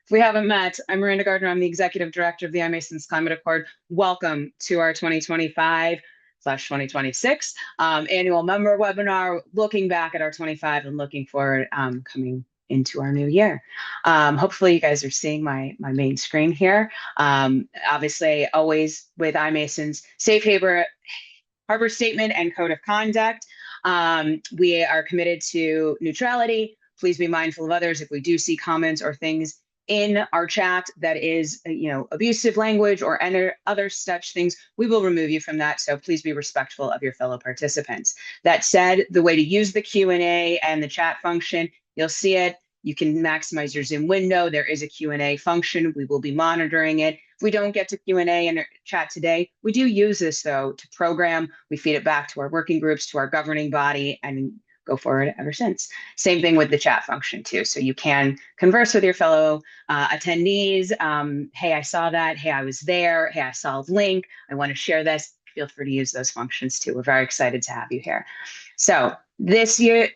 If we haven't met, I'm Miranda Gardiner. I'm the Executive Director of the iMasons Climate Accord. Welcome to our 2025/2026 annual member webinar, looking back at our 25 and looking forward coming into our new year. Hopefully you guys are seeing my main screen here. Obviously, always with iMasons, safe harbor statement and code of conduct. We are committed to neutrality. Please be mindful of others. If we do see comments or things in our chat that is, abusive language or any other such things, we will remove you from that. So please be respectful of your fellow participants. That said, the way to use the Q&A and the chat function, you'll see it. You can maximize your Zoom window. There is a Q&A function. We will be monitoring it. If we don't get to Q&A and chat today, we do use this, though, to program. We feed it back to our working groups, to our governing body, and go forward ever since. Same thing with the chat function, too. So you can converse with your fellow attendees. Hey, I saw that. Hey, I was there. Hey, I saw a link. I want to share this. Feel free to use those functions, too. We're very excited to have you here. So this year,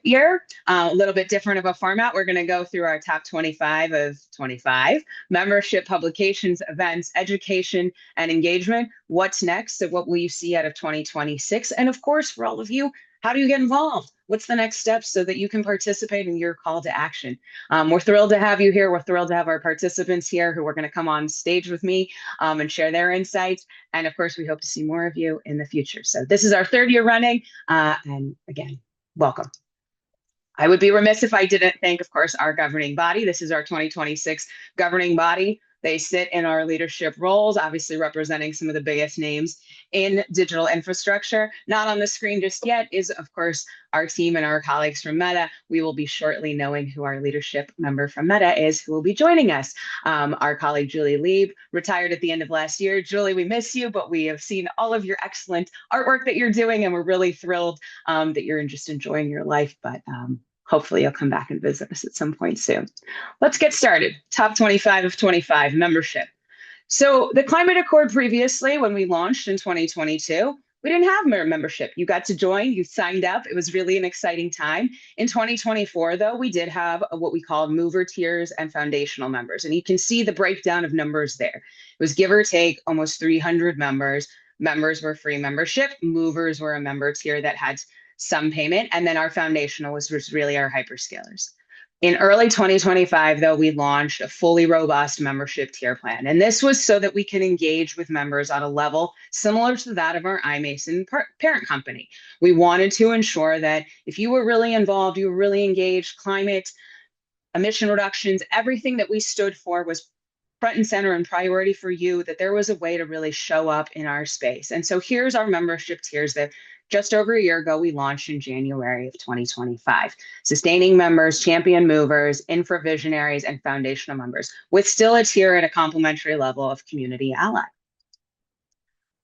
a little bit different of a format. We're going to go through our top 25 of 25, membership, publications, events, education, and engagement. What's next? So what will you see out of 2026? And of course, for all of you, how do you get involved? What's the next step so that you can participate in your call to action? We're thrilled to have you here. We're thrilled to have our participants here who are going to come on stage with me and share their insights. And of course, we hope to see more of you in the future. So this is our third year running. And again, welcome. I would be remiss if I didn't thank, of course, our governing body. This is our 2026 governing body. They sit in our leadership roles, obviously representing some of the biggest names in digital infrastructure. Not on the screen just yet is, of course, our team and our colleagues from Meta. We will be shortly knowing who our leadership member from Meta is, who will be joining us. Our colleague, Julie Lieb, retired at the end of last year. Julie, we miss you, but we have seen all of your excellent artwork that you're doing, and we're really thrilled that you're just enjoying your life. But hopefully you'll come back and visit us at some point soon. Let's get started. Top 25 of 25, membership. So the Climate Accord previously, when we launched in 2022, we didn't have membership. You got to join, you signed up. It was really an exciting time. In 2024, though, we did have what we called mover tiers and foundational members. And you can see the breakdown of numbers there. It was give or take almost 300 members. Members were free membership. Movers were a member tier that had some payment. And then our foundational was really our hyperscalers. In early 2025, though, we launched a fully robust membership tier plan. And this was so that we can engage with members on a level similar to that of our iMason parent company. We wanted to ensure that if you were really involved, you were really engaged, climate, emission reductions, everything that we stood for was front and center and priority for you, that there was a way to really show up in our space. And so here's our membership tiers that just over a year ago, we launched in January of 2025. Sustaining members, champion movers, infra visionaries, and foundational members, with still a tier at a complimentary level of community ally.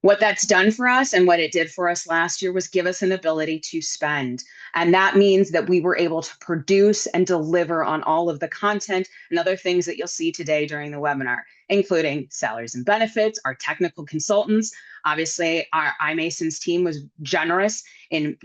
What that's done for us and what it did for us last year was give us an ability to spend. And that means that we were able to produce and deliver on all of the content and other things that you'll see today during the webinar, including salaries and benefits, our technical consultants. Obviously, our iMasons team was generous in,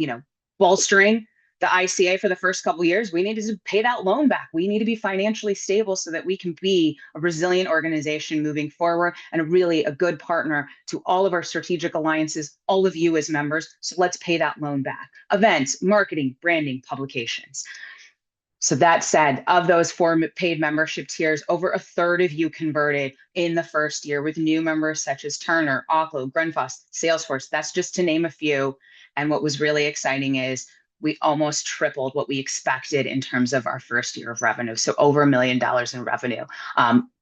bolstering the iCA for the first couple of years. We needed to pay that loan back. We need to be financially stable so that we can be a resilient organization moving forward and really a good partner to all of our strategic alliances, all of you as members. So let's pay that loan back. Events, marketing, branding, publications. So that said, of those 4 paid membership tiers, over a third of you converted in the first year with new members such as Turner, Oklo, Grundfos, Salesforce. That's just to name a few. And what was really exciting is we almost tripled what we expected in terms of our first year of revenue. So over $1 million in revenue.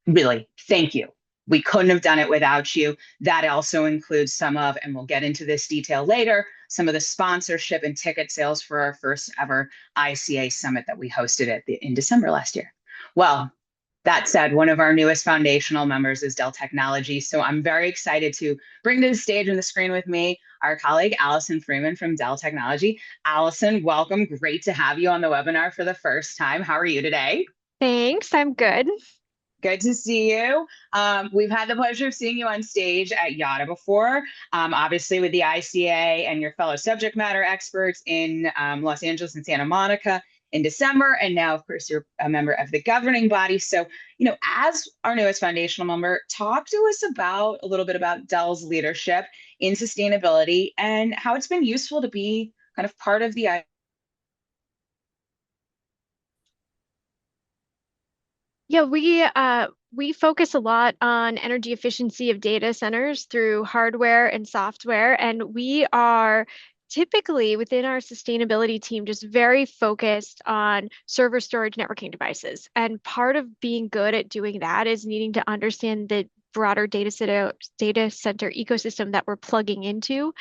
Really, thank you. We couldn't have done it without you. That also includes some of, and we'll get into this detail later, some of the sponsorship and ticket sales for our first ever iCA summit that we hosted in December last year. Well, that said, one of our newest foundational members is Dell Technologies. So I'm very excited to bring to the stage and the screen with me our colleague, Alyson Freeman from Dell Technology. Alyson, welcome. Great to have you on the webinar for the first time. How are you today? Thanks, I'm good. Good to see you. We've had the pleasure of seeing you on stage at YADA before, obviously with the iCA and your fellow subject matter experts in Los Angeles and Santa Monica. in December. And now, of course, you're a member of the governing body. So, as our newest foundational member, talk to us about a little bit about Dell's leadership in sustainability and how it's been useful to be kind of part of the. Yeah, we focus a lot on energy efficiency of data centers through hardware and software, and we are typically within our sustainability team just very focused on server storage networking devices. And part of being good at doing that is needing to understand the broader data center ecosystem that we're plugging into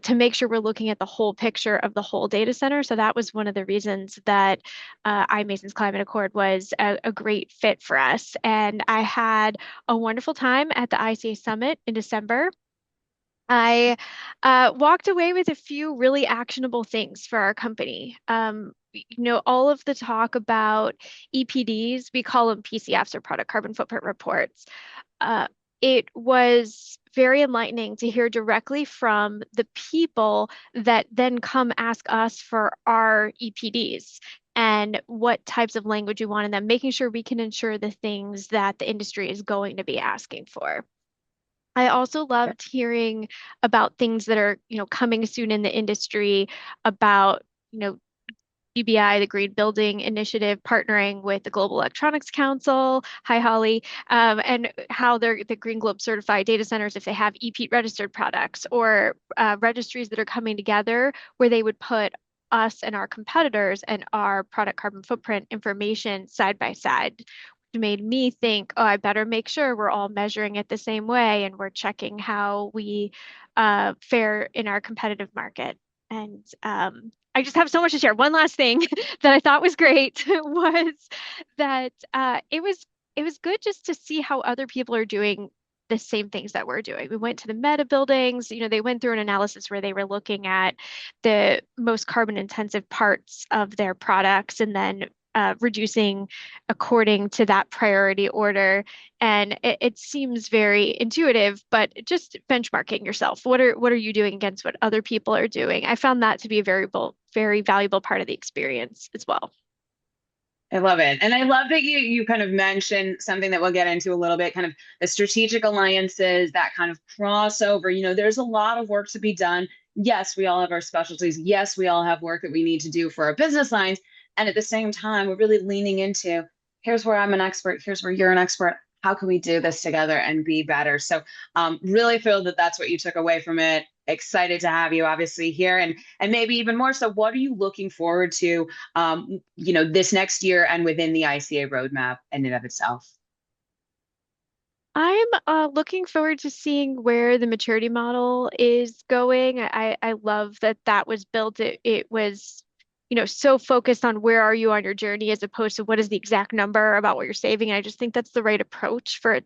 to make sure we're looking at the whole picture of the whole data center. So that was one of the reasons that iMasons Climate Accord was a great fit for us. And I had a wonderful time at the iCA Summit in December. I walked away with a few really actionable things for our company. All of the talk about EPDs, we call them PCFs or product carbon footprint reports. Uh, it was very enlightening to hear directly from the people that then come ask us for our EPDs and what types of language we want in them, making sure we can ensure the things that the industry is going to be asking for. I also loved hearing about things that are, coming soon in the industry about, GBI, the Green Building Initiative, partnering with the Global Electronics Council, hi Holly, and how they're the Green Globe certified data centers, if they have EPEAT registered products or registries that are coming together where they would put us and our competitors and our product carbon footprint information side by side. Which made me think, oh, I better make sure we're all measuring it the same way and we're checking how we fare in our competitive market. And I just have so much to share. One last thing that I thought was great was that it was good just to see how other people are doing the same things that we're doing. We went to the Meta buildings, they went through an analysis where they were looking at the most carbon intensive parts of their products and then reducing according to that priority order. And it seems very intuitive, but just benchmarking yourself. What are you doing against what other people are doing? I found that to be a very valuable part of the experience as well. I love it. And I love that you kind of mentioned something that we'll get into a little bit, kind of the strategic alliances, that kind of crossover. There's a lot of work to be done. Yes, we all have our specialties. Yes, we all have work that we need to do for our business lines. And at the same time, we're really leaning into here's where I'm an expert, here's where you're an expert. How can we do this together and be better? So really feel that that's what you took away from it. Excited to have you obviously here and maybe even more so, what are you looking forward to this next year and within the iCA roadmap in and of itself? I'm looking forward to seeing where the maturity model is going. I love that that was built. It was, so focused on where are you on your journey as opposed to what is the exact number about what you're saving. And I just think that's the right approach for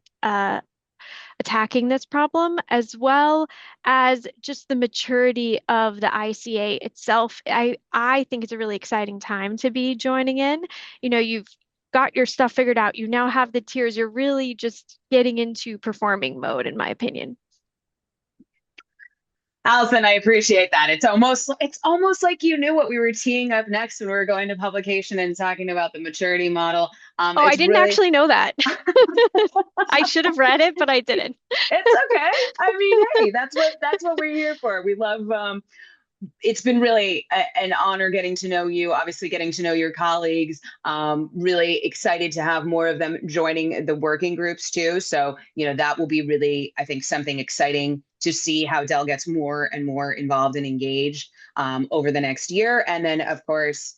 attacking this problem, as well as just the maturity of the iCA itself. I think it's a really exciting time to be joining in. You've got your stuff figured out. You now have the tiers. You're really just getting into performing mode, in my opinion. Alyson, I appreciate that. It's almost like you knew what we were teeing up next when we were going to publication and talking about the maturity model. Oh, I It's didn't really actually know that. I should have read it, but I didn't. it's okay. I mean, hey, that's what we're here for. We love it's been really an honor getting to know you, obviously getting to know your colleagues. Really excited to have more of them joining the working groups too. So, that will be really, I think, something exciting to see how Dell gets more and more involved and engaged over the next year. And then, of course,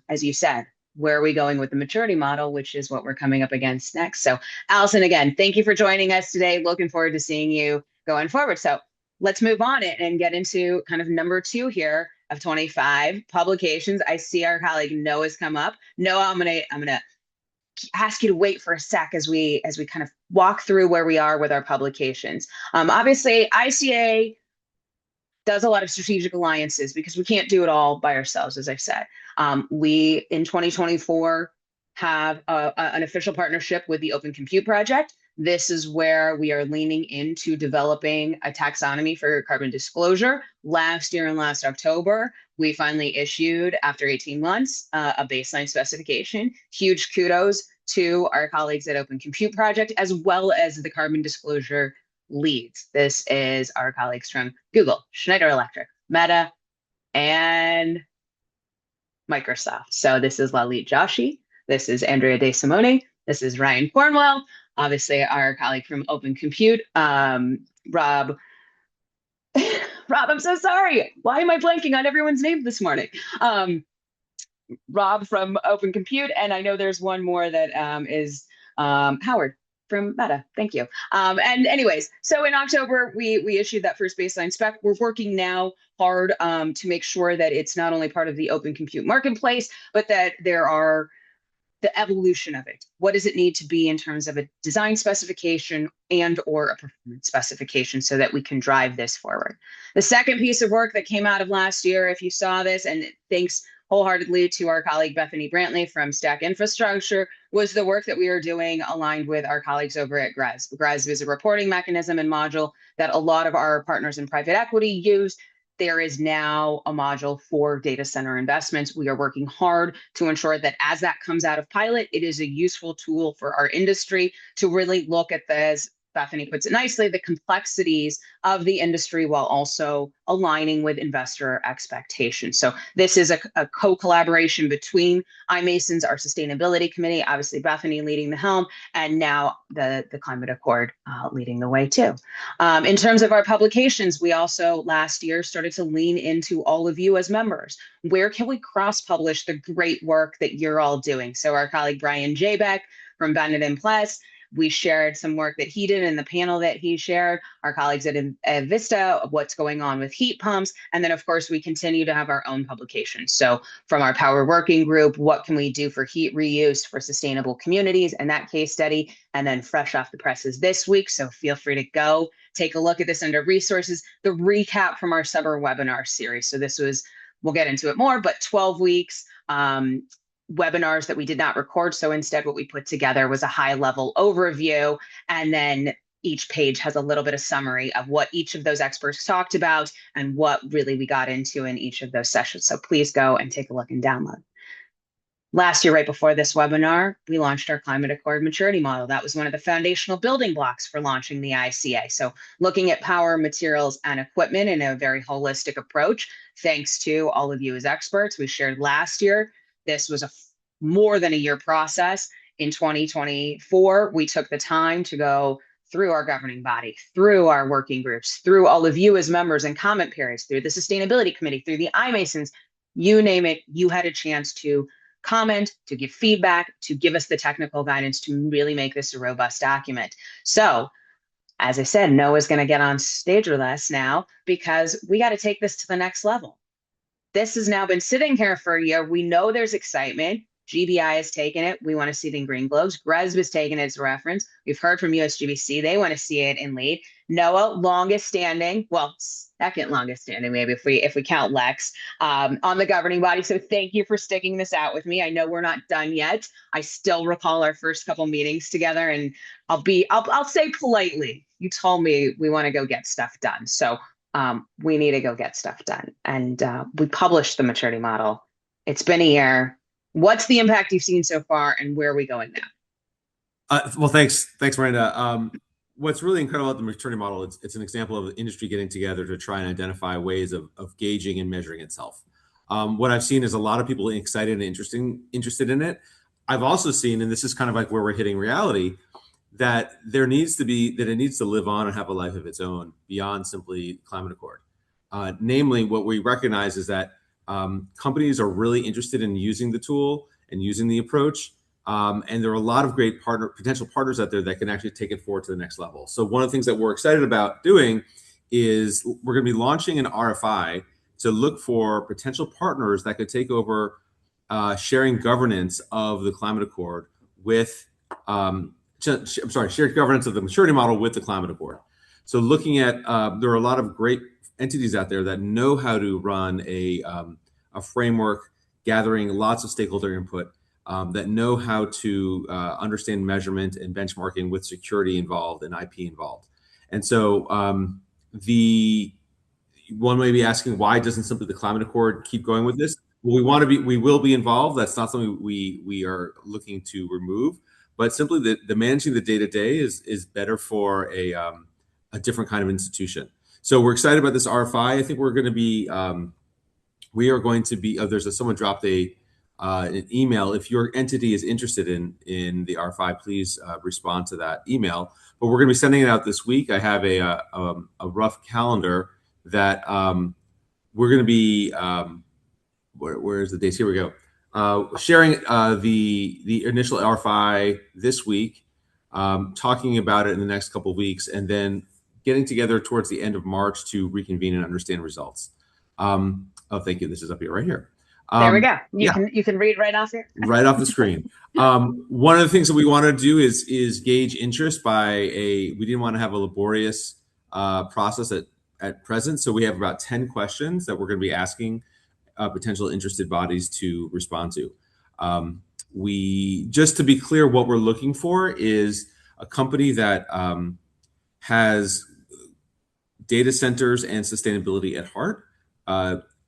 as you said, where are we going with the maturity model, which is what we're coming up against next. So, Alyson, again, thank you for joining us today. Looking forward to seeing you going forward. So, let's move on it and get into kind of number two here of 25 publications. I see our colleague Noah's come up. Noah, I'm gonna ask you to wait for a sec as we kind of walk through where we are with our publications. Obviously, iCA does a lot of strategic alliances because we can't do it all by ourselves, as I said. We in 2024 have an official partnership with the Open Compute Project. This is where we are leaning into developing a taxonomy for carbon disclosure. Last year and last October, we finally issued, after 18 months, a baseline specification. Huge kudos to our colleagues at Open Compute Project, as well as the carbon disclosure leads. This is our colleagues from Google, Schneider Electric, Meta, and Microsoft. So this is Lalit Joshi. This is Andrea De Simone. This is Ryan Cornwell. Obviously, our colleague from Open Compute, Rob. Rob, I'm so sorry. Why am I blanking on everyone's name this morning? Rob from Open Compute, and I know there's one more that is Howard from Meta. Thank you. And anyways, so in October, we issued that first baseline spec. We're working now hard to make sure that it's not only part of the Open Compute marketplace, but that there are the evolution of it. What does it need to be in terms of a design specification and or a performance specification so that we can drive this forward? The second piece of work that came out of last year, if you saw this, and thanks wholeheartedly to our colleague Bethany Brantley from Stack Infrastructure, was the work that we are doing aligned with our colleagues over at GRESB. GRESB is a reporting mechanism and module that a lot of our partners in private equity use. There is now a module for data center investments. We are working hard to ensure that as that comes out of pilot, it is a useful tool for our industry to really look at this, Bethany puts it nicely, the complexities of the industry while also aligning with investor expectations. So this is a co-collaboration between iMasons, our sustainability committee, obviously Bethany leading the helm, and now the Climate Accord leading the way too. In terms of our publications, we also last year started to lean into all of you as members. Where can we cross-publish the great work that you're all doing? So our colleague Brian Jaybeck from Bennett and Pless, we shared some work that he did in the panel that he shared, our colleagues at Vista, of what's going on with heat pumps. And then, of course, we continue to have our own publications. So from our Power Working Group, what can we do for heat reuse for sustainable communities, and that case study, and then fresh off the presses this week. So feel free to go take a look at this under resources, the recap from our summer webinar series. So this was, we'll get into it more, but 12 weeks, webinars that we did not record. So instead, what we put together was a high-level overview, and then each page has a little bit of summary of what each of those experts talked about and what really we got into in each of those sessions. So please go and take a look and download. Last year, right before this webinar, we launched our Climate Accord maturity model. That was one of the foundational building blocks for launching the iCA. So looking at power, materials, and equipment in a very holistic approach, thanks to all of you as experts. We shared last year, this was a more than a year process. In 2024, we took the time to go through our governing body, through our working groups, through all of you as members and comment periods, through the sustainability committee, through the iMasons, you name it, you had a chance to comment, to give feedback, to give us the technical guidance to really make this a robust document. So as I said, Noah's going to get on stage with us now because we got to take this to the next level. This has now been sitting here for a year. We know there's excitement. GBI has taken it. We want to see it in Green Globes. GRESB has taken it as a reference. We've heard from USGBC. They want to see it in lead. Noah, longest standing, well, second longest standing, maybe if we count Lex, on the governing body. So thank you for sticking this out with me. I know we're not done yet. I still recall our first couple meetings together, and I'll say politely, you told me we want to go get stuff done. So we need to go get stuff done. And we published the maturity model. It's been a year. What's the impact you've seen so far, and where are we going now? Well, thanks, Miranda. What's really incredible about the maturity model, it's an example of the industry getting together to try and identify ways of gauging and measuring itself. What I've seen is a lot of people excited and interested in it. I've also seen, and this is kind of like where we're hitting reality, that it needs to live on and have a life of its own beyond simply Climate Accord. Namely, what we recognize is that companies are really interested in using the tool and using the approach. And there are a lot of great potential partners out there that can actually take it forward to the next level. So one of the things that we're excited about doing is we're going to be launching an RFI to look for potential partners that could take over sharing governance of the Climate Accord with, shared governance of the maturity model with the Climate Accord. So looking at, there are a lot of great entities out there that know how to run a framework, gathering lots of stakeholder input. that know how to understand measurement and benchmarking with security involved and IP involved. And so the one may be asking, why doesn't simply the Climate Accord keep going with this? Well, we will be involved. That's not something we are looking to remove, but simply the managing the day-to-day is better for a different kind of institution. So we're excited about this RFI. I think we're going to be, we are going to be, someone dropped an email. If your entity is interested in the RFI, please respond to that email. But we're going to be sending it out this week. I have a rough calendar that we're going to be, where's the dates? Here we go. Sharing the initial RFI this week, talking about it in the next couple of weeks, and then getting together towards the end of March to reconvene and understand results. Oh, thank you. This is up here, right here. There we go. You can read right off here. Right off the screen. One of the things that we want to do is gauge interest we didn't want to have a laborious process at present. So we have about 10 questions that we're going to be asking potential interested bodies to respond to. Just to be clear, what we're looking for is a company that has data centers and sustainability at heart,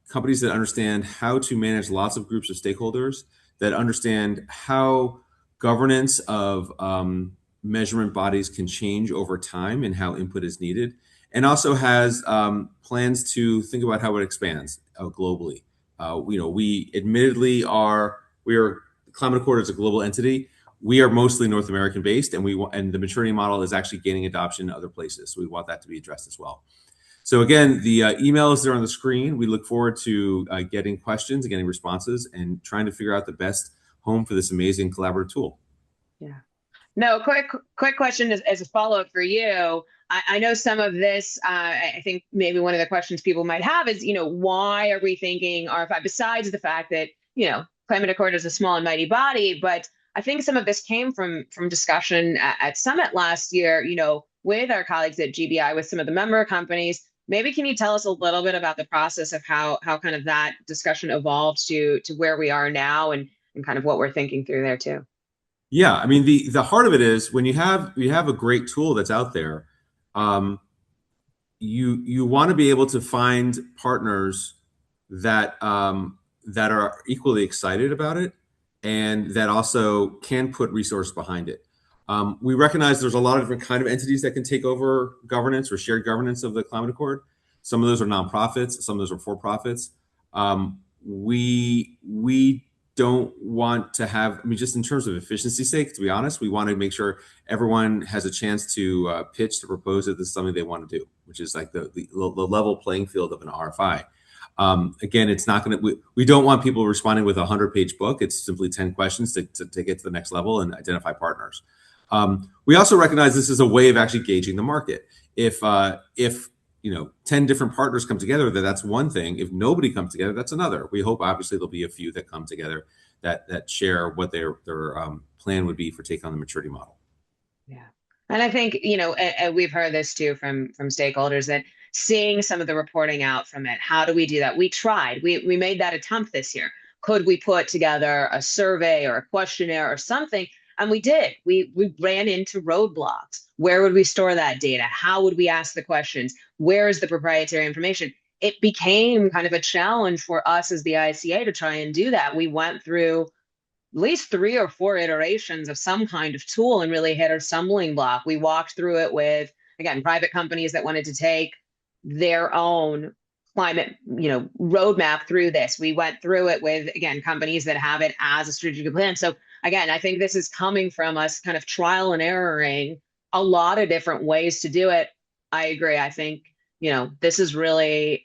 companies that understand how to manage lots of groups of stakeholders, that understand how governance of measurement bodies can change over time and how input is needed, and also has plans to think about how it expands globally. We admittedly Climate Accord is a global entity. We are mostly North American based, and the maturity model is actually gaining adoption in other places. So we want that to be addressed as well. So again, the email is there on the screen. We look forward to getting questions and getting responses and trying to figure out the best home for this amazing collaborative tool. Yeah. No, quick question as a follow-up for you. I know some of this, I think maybe one of the questions people might have is, why are we thinking RFI, besides the fact that, Climate Accord is a small and mighty body, but I think some of this came from discussion at Summit last year, with our colleagues at GBI, with some of the member companies. Maybe can you tell us a little bit about the process of how kind of that discussion evolved to where we are now and kind of what we're thinking through there too? Yeah, I mean, the heart of it is when you have a great tool that's out there, you want to be able to find partners that are equally excited about it and that also can put resource behind it. We recognize there's a lot of different kind of entities that can take over governance or shared governance of the Climate Accord. Some of those are nonprofits, some of those are for-profits. We don't want to have, just in terms of efficiency's sake, to be honest, we want to make sure everyone has a chance to pitch, to propose that this is something they want to do, which is like the level playing field of an RFI. Again, it's not going to, we don't want people responding with a 100-page book. It's simply 10 questions to get to the next level and identify partners. We also recognize this is a way of actually gauging the market. If 10 different partners come together, that's one thing. If nobody comes together, that's another. We hope obviously there'll be a few that come together that share what their plan would be for taking on the maturity model. Yeah. And I think, we've heard this too from stakeholders, that seeing some of the reporting out from it, how do we do that? We tried, we made that attempt this year. Could we put together a survey or a questionnaire or something? And we did. We ran into roadblocks. Where would we store that data? How would we ask the questions? Where is the proprietary information? It became kind of a challenge for us as the iCA to try and do that. We went through at least 3 or 4 iterations of some kind of tool and really hit our stumbling block. We walked through it with, again, private companies that wanted to take their own climate, roadmap through this. We went through it with, again, companies that have it as a strategic plan. So again, I think this is coming from us kind of trial and erroring a lot of different ways to do it. I agree. I think, this is really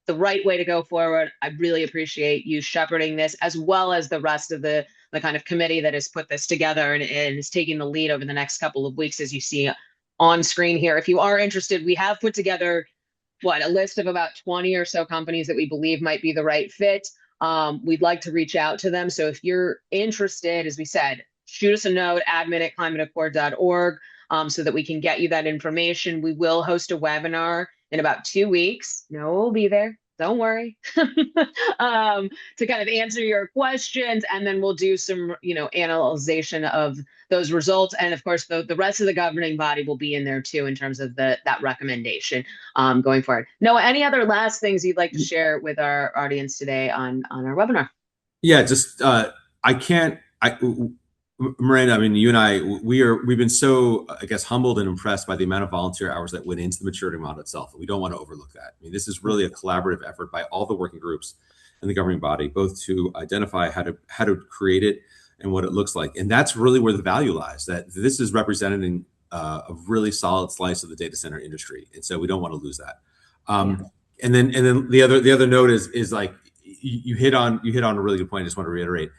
the right way to go forward. I really appreciate you shepherding this, as well as the rest of the kind of committee that has put this together and is taking the lead over the next couple of weeks, as you see on screen here. If you are interested, we have put together a list of about 20 or so companies that we believe might be the right fit. We'd like to reach out to them. So if you're interested, as we said, shoot us a note, admin@climateaccord.org, so that we can get you that information. We will host a webinar in about 2 weeks. Noah will be there. don't worry, to kind of answer your questions. And then we'll do some, analyzation of those results. And of course, the rest of the governing body will be in there too, in terms of that recommendation going forward. Noah, any other last things you'd like to share with our audience today on our webinar? Yeah, just Miranda, I mean, you and I, we've been so, I guess, humbled and impressed by the amount of volunteer hours that went into the maturity model itself. We don't want to overlook that. I mean, this is really a collaborative effort by all the working groups in the governing body, both to identify how to create it and what it looks like. And that's really where the value lies, that this is representing a really solid slice of the data center industry. And so we don't want to lose that. And then the other note is like, you hit on a really good point. I just want to reiterate.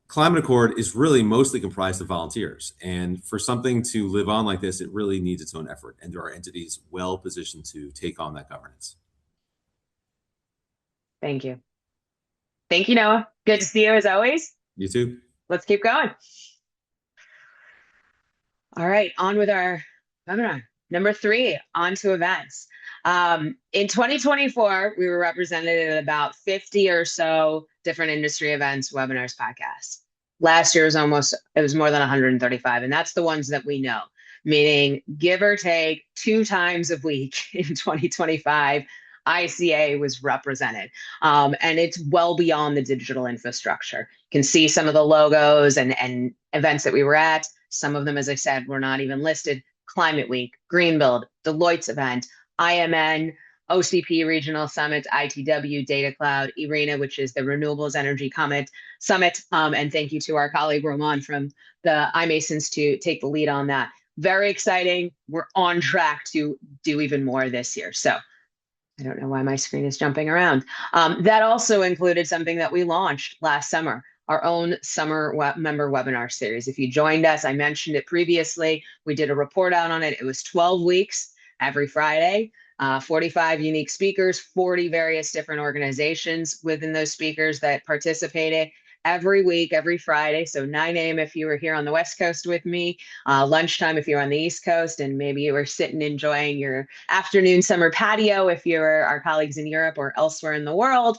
Climate Accord is really mostly comprised of volunteers. And for something to live on like this, it really needs its own effort. And there are entities well positioned to take on that governance. Thank you. Thank you, Noah. Good to see you as always. You too. Let's keep going. All right, on with our webinar. Number 3, on to events. In 2024, we were represented at about 50 or so different industry events, webinars, podcasts. Last year it was more than 135, and that's the ones that we know, meaning give or take 2 times a week in 2025, iCA was represented. And it's well beyond the digital infrastructure. You can see some of the logos and events that we were at. Some of them, as I said, were not even listed. Climate Week, Greenbuild, Deloitte's event, IMN, OCP Regional Summit, ITW, Data Cloud, IRENA, which is the Renewables Energy Summit. And thank you to our colleague Roman from the iMasons to take the lead on that. Very exciting. We're on track to do even more this year. So I don't know why my screen is jumping around. That also included something that we launched last summer, our own summer member webinar series. If you joined us, I mentioned it previously, we did a report out on it. It was 12 weeks every Friday, 45 unique speakers, 40 various different organizations within those speakers that participated every week, every Friday. So 9 a.m. if you were here on the West Coast with me, lunchtime if you're on the East Coast, and maybe you were sitting enjoying your afternoon summer patio if you're our colleagues in Europe or elsewhere in the world,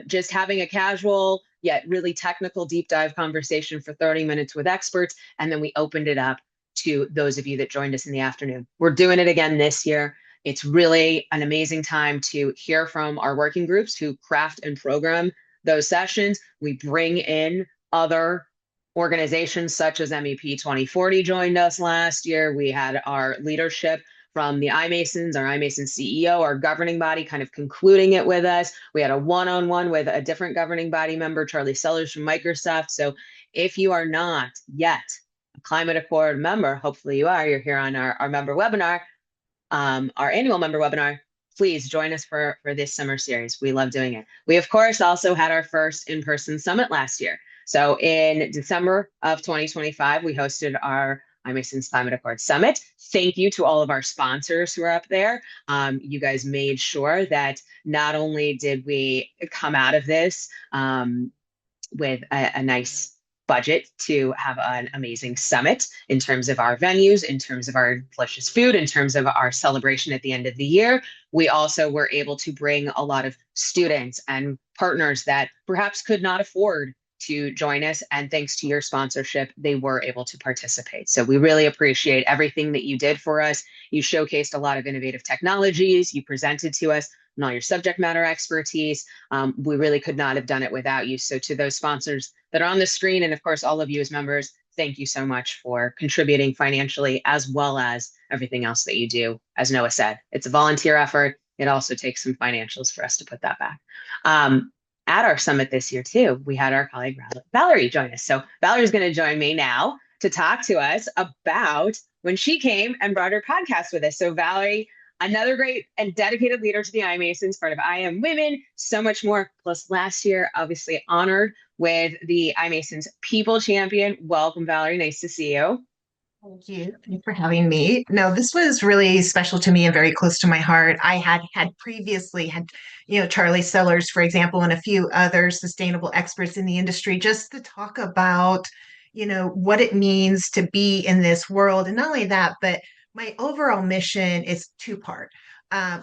just having a casual yet really technical deep dive conversation for 30 minutes with experts. And then we opened it up to those of you that joined us in the afternoon. We're doing it again this year. It's really an amazing time to hear from our working groups who craft and program those sessions. We bring in other organizations such as MEP 2040 joined us last year. We had our leadership from the iMasons, our iMasons CEO, our governing body kind of concluding it with us. We had a one-on-one with a different governing body member, Charlie Sellers from Microsoft. So if you are not yet a Climate Accord member, hopefully you are, you're here on our member webinar, our annual member webinar, please join us for this summer series. We love doing it. We, of course, also had our first in-person summit last year. So in December of 2025, we hosted our iMasons Climate Accord Summit. Thank you to all of our sponsors who are up there. You guys made sure that not only did we come out of this with a nice budget to have an amazing summit in terms of our venues, in terms of our delicious food, in terms of our celebration at the end of the year. We also were able to bring a lot of students and partners that perhaps could not afford to join us. And thanks to your sponsorship, they were able to participate. So we really appreciate everything that you did for us. You showcased a lot of innovative technologies. You presented to us and all your subject matter expertise. We really could not have done it without you. So to those sponsors that are on the screen, and of course, all of you as members, thank you so much for contributing financially as well as everything else that you do. As Noah said, it's a volunteer effort. It also takes some financials for us to put that back. At our summit this year too, we had our colleague Valerie join us. So Valerie's going to join me now to talk to us about when she came and brought her podcast with us. So Valerie, another great and dedicated leader to the iMasons, part of I Am Women, so much more. Plus last year, obviously honored with the iMasons People Champion. Welcome, Valerie. Nice to see you. Thank you. Thank you for having me. No, this was really special to me and very close to my heart. I had previously had, Charlie Sellers, for example, and a few other sustainable experts in the industry just to talk about, what it means to be in this world. And not only that, but my overall mission is 2-part.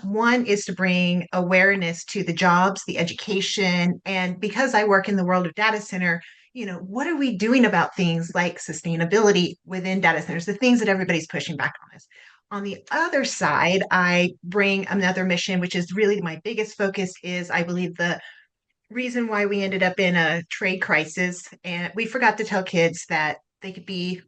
One is to bring awareness to the jobs, the education, and because I work in the world of data center, what are we doing about things like sustainability within data centers, the things that everybody's pushing back on us. On the other side, I bring another mission, which is really my biggest focus is, I believe, the reason why we ended up in a trade crisis. And we forgot to tell kids that they could be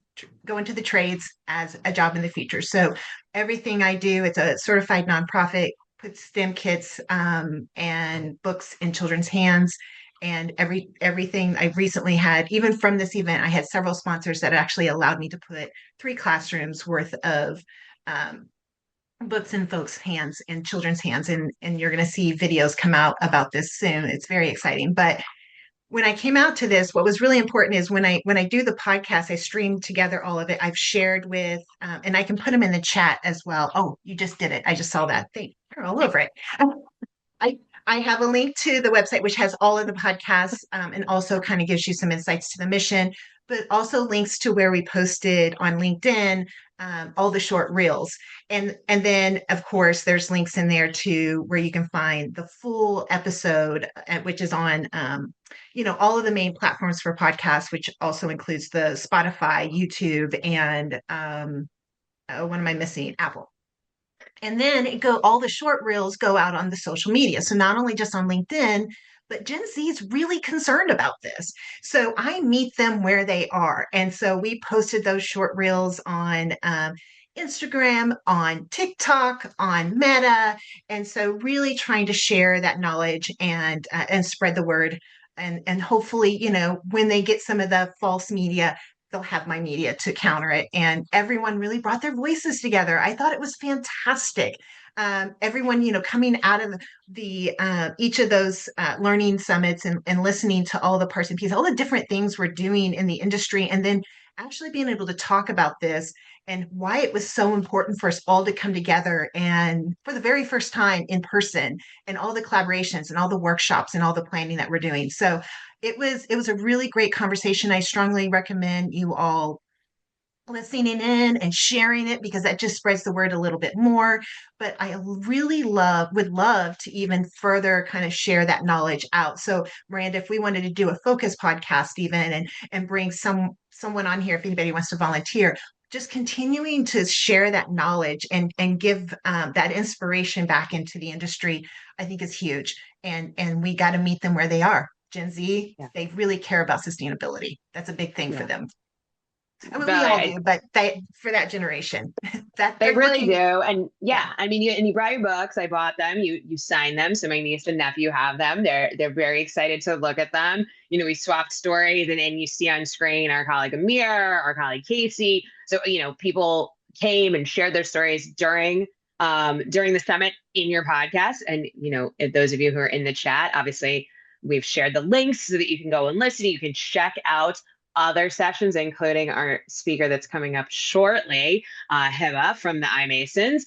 go into the trades as a job in the future. So everything I do, it's a certified nonprofit, puts STEM kits and books in children's hands. And everything I recently had, even from this event, I had several sponsors that actually allowed me to put 3 classrooms worth of um, books in folks' hands and children's hands. And you're going to see videos come out about this soon. It's very exciting. But when I came out to this, what was really important is when I do the podcast, I stream together all of it. I've shared with, and I can put them in the chat as well. Oh, you just did it. I just saw that thing. You're all over it. I I have a link to the website which has all of the podcasts and also kind of gives you some insights to the mission, but also links to where we posted on LinkedIn all the short reels, and then of course there's links in there to where you can find the full episode, which is on all of the main platforms for podcasts, which also includes the Spotify, YouTube, and what am I missing? Apple. And then all the short reels go out on the social media. So not only just on LinkedIn, but Gen Z is really concerned about this. So I meet them where they are. And so we posted those short reels on Instagram, on TikTok, on Meta. And so really trying to share that knowledge and spread the word. And hopefully, when they get some of the false media, they'll have my media to counter it. And everyone really brought their voices together. I thought it was fantastic. Everyone, coming out of the each of those learning summits and listening to all the parts and pieces, all the different things we're doing in the industry, and then actually being able to talk about this and why it was so important for us all to come together and for the very first time in person, and all the collaborations and all the workshops and all the planning that we're doing. So it was a really great conversation. I strongly recommend you all listening in and sharing it because that just spreads the word a little bit more. But I really would love to even further kind of share that knowledge out. So Miranda, if we wanted to do a focus podcast even and bring someone on here, if anybody wants to volunteer, just continuing to share that knowledge and give that inspiration back into the industry, I think is huge. And we got to meet them where they are. Gen Z, Yeah. they really care about sustainability. That's a big thing for them. I mean, we But all do, but for that generation, that they they're really looking. do. And yeah, I mean, you brought your books. I bought them. You signed them. So my niece and nephew have them. They're very excited to look at them. We swapped stories, and you see on screen our colleague Amir, our colleague Casey. So people came and shared their stories during the summit in your podcast. And if those of you who are in the chat, obviously we've shared the links so that you can go and listen. You can check out other sessions, including our speaker that's coming up shortly, Hiba from the iMasons,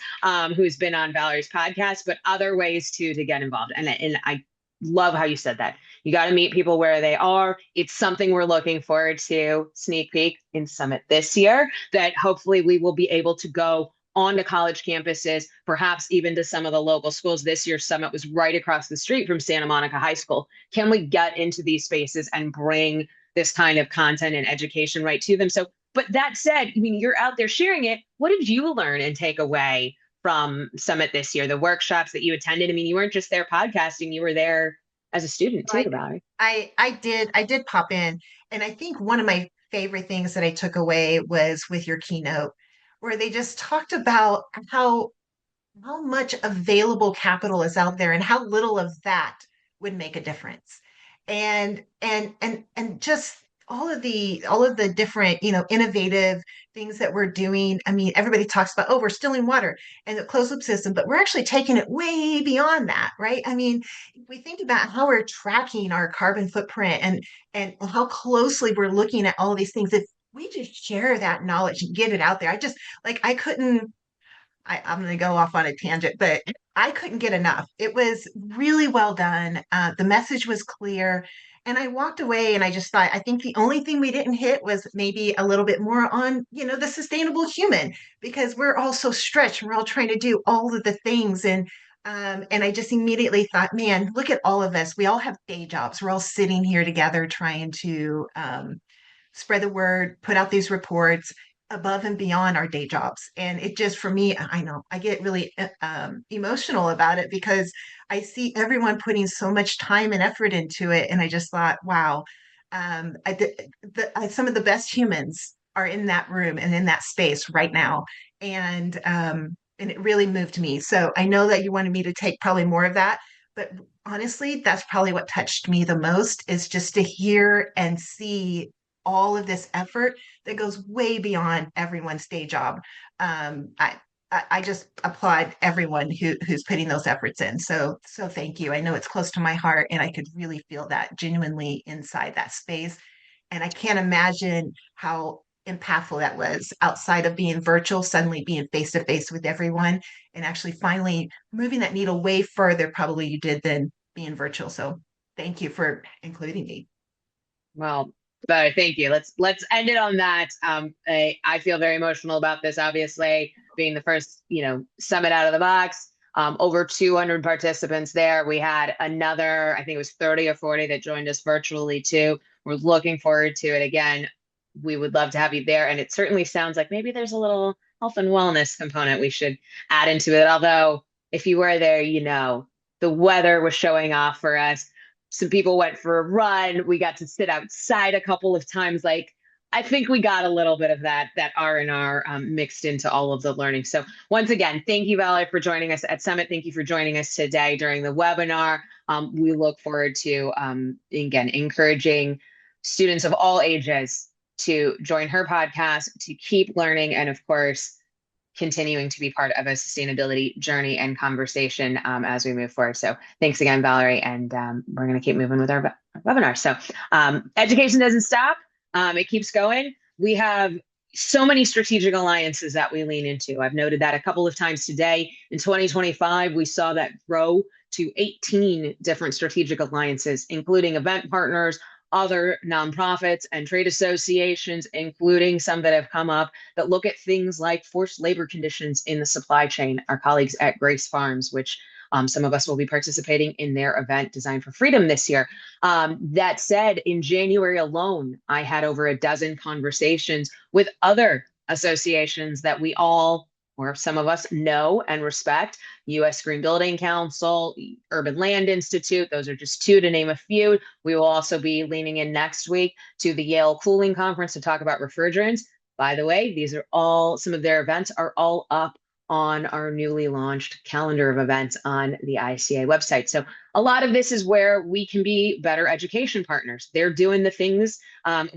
who's been on Valerie's podcast, but other ways to get involved. And I love how you said that. You got to meet people where they are. It's something we're looking forward to, sneak peek in Summit this year, that hopefully we will be able to go onto college campuses, perhaps even to some of the local schools. This year's Summit was right across the street from Santa Monica High School. Can we get into these spaces and bring this kind of content and education right to them? So, but that said, I mean, you're out there sharing it. What did you learn and take away from Summit this year, the workshops that you attended? I mean, you weren't just there podcasting, you were there as a student too, Valerie. I did pop in. And I think one of my favorite things that I took away was with your keynote, where they just talked about how much available capital is out there and how little of that would make a difference. And just all of the different, innovative things that we're doing. I mean, everybody talks about, oh, we're stilling water and the closed loop system, but we're actually taking it way beyond that, right? I mean, if we think about how we're tracking our carbon footprint and how closely we're looking at all of these things, if we just share that knowledge and get it out there, I couldn't I'm going to go off on a tangent, but I couldn't get enough. It was really well done. The message was clear. And I walked away and I just thought, I think the only thing we didn't hit was maybe a little bit more on, the sustainable human, because we're all so stretched. We're all trying to do all of the things. And I just immediately thought, man, look at all of us. We all have day jobs. We're all sitting here together trying to spread the word, put out these reports above and beyond our day jobs. And it just, for me, I know I get really emotional about it because I see everyone putting so much time and effort into it. And I just thought, wow, some of the best humans are in that room and in that space right now. And it really moved me. So I know that you wanted me to take probably more of that, but honestly, that's probably what touched me the most is just to hear and see all of this effort that goes way beyond everyone's day job. Um, I, I just applaud everyone who's putting those efforts in. So thank you. I know it's close to my heart, and I could really feel that genuinely inside that space. And I can't imagine how impactful that was outside of being virtual, suddenly being face to face with everyone, and actually finally moving that needle way further, probably you did than being virtual. So thank you for including me. Well, but thank you. Let's end it on that. I feel very emotional about this, obviously, being the first, summit out of the box. Over 200 participants there. We had another, I think it was 30 or 40 that joined us virtually too. We're looking forward to it again. We would love to have you there. And it certainly sounds like maybe there's a little health and wellness component we should add into it. Although if you were there, the weather was showing off for us. Some people went for a run. We got to sit outside a couple of times. Like, I think we got a little bit of that R&R mixed into all of the learning. So once again, thank you, Valerie, for joining us at Summit. Thank you for joining us today during the webinar. We look forward to, again, encouraging students of all ages to join her podcast, to keep learning, and of course, continuing to be part of a sustainability journey and conversation as we move forward. So thanks again, Valerie, and we're going to keep moving with our webinar. So education doesn't stop. It keeps going. We have so many strategic alliances that we lean into. I've noted that a couple of times today. In 2025, we saw that grow to 18 different strategic alliances, including event partners, other nonprofits and trade associations, including some that have come up that look at things like forced labor conditions in the supply chain. Our colleagues at Grace Farms, which some of us will be participating in their event Design for Freedom this year. That said, in January alone, I had over a dozen conversations with other associations that we all, or some of us, know and respect. U.S. Green Building Council, Urban Land Institute, those are just two to name a few. We will also be leaning in next week to the Yale Cooling Conference to talk about refrigerants. By the way, these are all, some of their events are all up on our newly launched calendar of events on the iCA website. So a lot of this is where we can be better education partners. They're doing the things,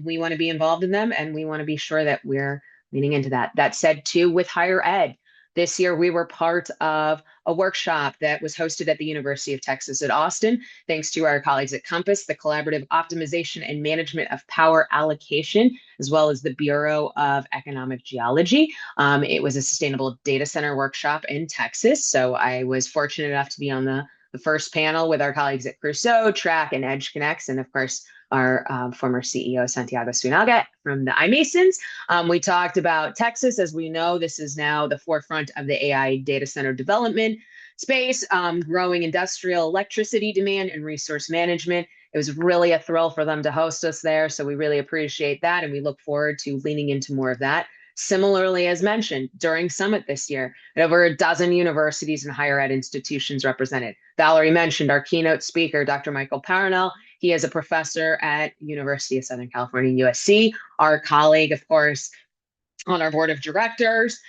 we want to be involved in them, and we want to be sure that we're leaning into that. That said, too, with higher ed, this year we were part of a workshop that was hosted at the University of Texas at Austin, thanks to our colleagues at Compass, the Collaborative Optimization and Management of Power Allocation, as well as the Bureau of Economic Geology. It was a sustainable data center workshop in Texas. So I was fortunate enough to be on the first panel with our colleagues at Crusoe, Track, and Edge Connects, and of course, our former CEO, Santiago Suinaga from the iMasons. We talked about Texas. As we know, this is now the forefront of the AI data center development space, growing industrial electricity demand and resource management. It was really a thrill for them to host us there. So we really appreciate that. And we look forward to leaning into more of that. Similarly, as mentioned, during Summit this year, over a dozen universities and higher ed institutions represented. Valerie mentioned our keynote speaker, Dr. Michael Parnell. He is a professor at University of Southern California, USC. Our colleague, of course, on our board of directors,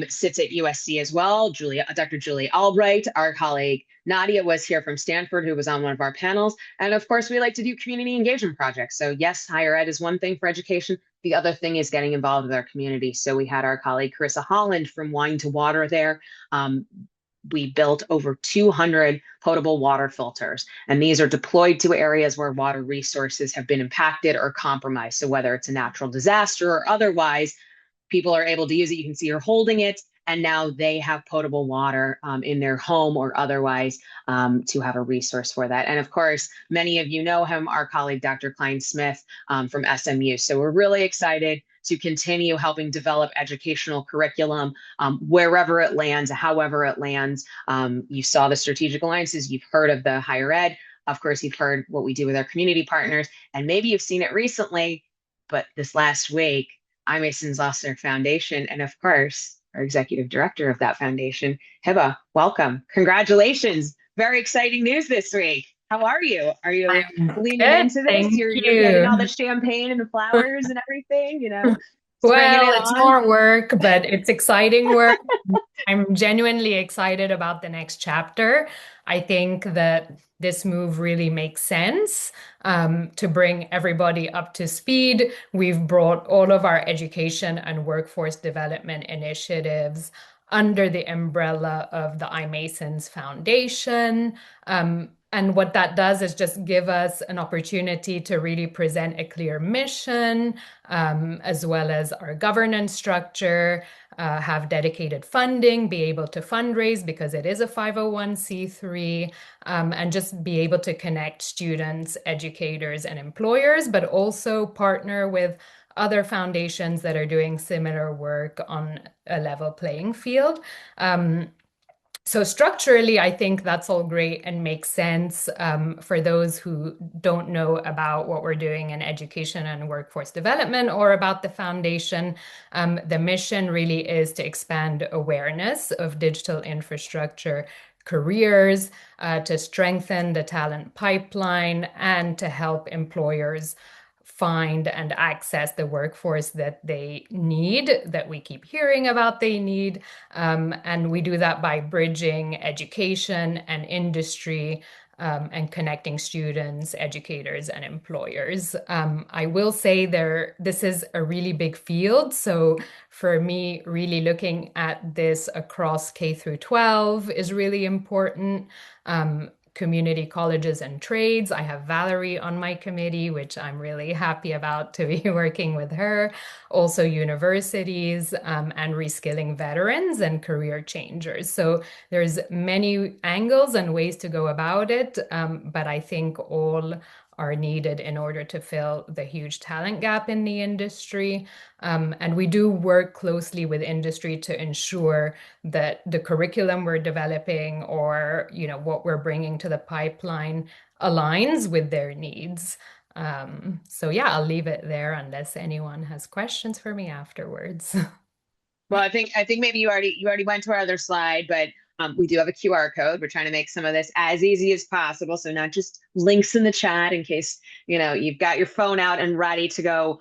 sits at USC as well. Dr. Julie Albright, our colleague Nadia, was here from Stanford, who was on one of our panels. And of course, we like to do community engagement projects. So yes, higher ed is one thing for education. The other thing is getting involved with our community. So we had our colleague Carissa Holland from Wine to Water there. We built over 200 potable water filters, and these are deployed to areas where water resources have been impacted or compromised. So whether it's a natural disaster or otherwise, people are able to use it. You can see her holding it, and now they have potable water in their home or otherwise to have a resource for that. And of course, many of you know him, our colleague, Dr. Klein Smith from SMU. So we're really excited to continue helping develop educational curriculum wherever it lands, however it lands. You saw the strategic alliances, you've heard of the higher ed. Of course, you've heard what we do with our community partners, and maybe you've seen it recently, but this last week, iMasons lost their foundation. And of course, our executive director of that foundation, Hiba, welcome. Congratulations. Very exciting news this week. How are you? Are you leaning into this? You're getting all the champagne and the flowers and everything, Well, it's more work, but it's exciting work. I'm genuinely excited about the next chapter. I think that this move really makes sense to bring everybody up to speed. We've brought all of our education and workforce development initiatives under the umbrella of the iMasons Foundation. And what that does is just give us an opportunity to really present a clear mission, as well as our governance structure, have dedicated funding, be able to fundraise because it is a 501c3, and just be able to connect students, educators, and employers, but also partner with other foundations that are doing similar work on a level playing field. So structurally, I think that's all great and makes sense. For those who don't know about what we're doing in education and workforce development or about the foundation, the mission really is to expand awareness of digital infrastructure careers, to strengthen the talent pipeline, and to help employers find and access the workforce that they need, that we keep hearing about they need. And we do that by bridging education and industry, and connecting students, educators, and employers. I will say this is a really big field. So for me, really looking at this across K through 12 is really important. Community colleges and trades. I have Valerie on my committee, which I'm really happy about to be working with her. Also universities, and reskilling veterans and career changers. So there's many angles and ways to go about it, but I think all are needed in order to fill the huge talent gap in the industry. And we do work closely with industry to ensure that the curriculum we're developing or what we're bringing to the pipeline aligns with their needs. So yeah, I'll leave it there unless anyone has questions for me afterwards. Well, I think maybe you already went to our other slide, but we do have a QR code. We're trying to make some of this as easy as possible. So not just links in the chat in case, you've got your phone out and ready to go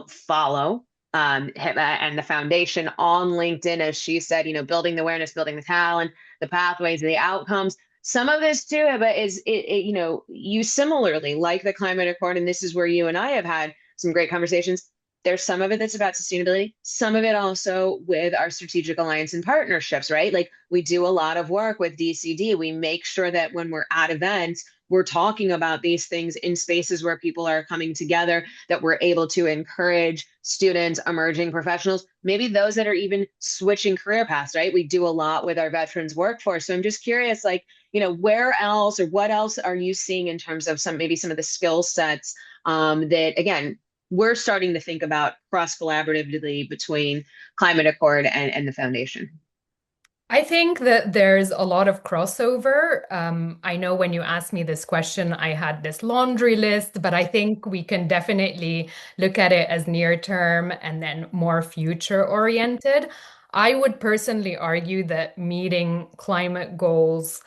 follow Hiba and the foundation on LinkedIn, as she said, building the awareness, building the talent, the pathways, the outcomes. Some of this too, Hiba, is you similarly like the climate accord, and this is where you and I have had some great conversations. There's some of it that's about sustainability, some of it also with our strategic alliance and partnerships, right? Like we do a lot of work with DCD. We make sure that when we're at events, we're talking about these things in spaces where people are coming together, that we're able to encourage students, emerging professionals, maybe those that are even switching career paths, right? We do a lot with our veterans workforce. So I'm just curious, where else or what else are you seeing in terms of some of the skill sets that, again, we're starting to think about cross-collaboratively between Climate Accord and the foundation? I think that there's a lot of crossover. I know when you asked me this question, I had this laundry list, but I think we can definitely look at it as near term and then more future oriented. I would personally argue that meeting climate goals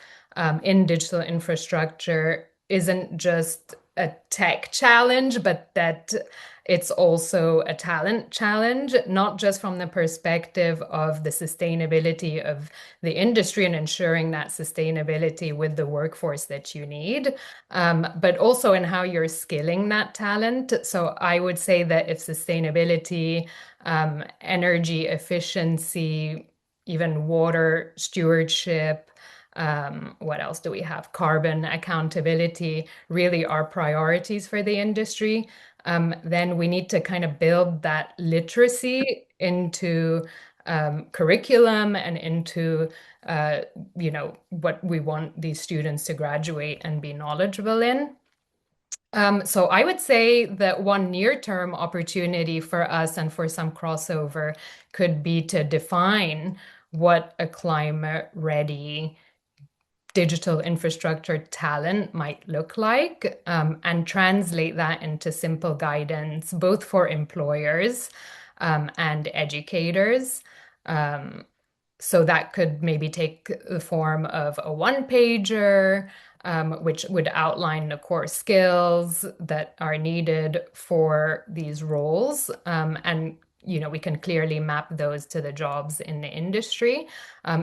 in digital infrastructure isn't just a tech challenge, but that it's also a talent challenge, not just from the perspective of the sustainability of the industry and ensuring that sustainability with the workforce that you need, but also in how you're skilling that talent. So I would say that if sustainability, energy efficiency, even water stewardship, what else do we have? Carbon accountability really are priorities for the industry. Then we need to kind of build that literacy into curriculum and into what we want these students to graduate and be knowledgeable in. So I would say that one near-term opportunity for us and for some crossover could be to define what a climate-ready digital infrastructure talent might look like, and translate that into simple guidance, both for employers and educators. So that could maybe take the form of a one-pager, which would outline the core skills that are needed for these roles. And we can clearly map those to the jobs in the industry.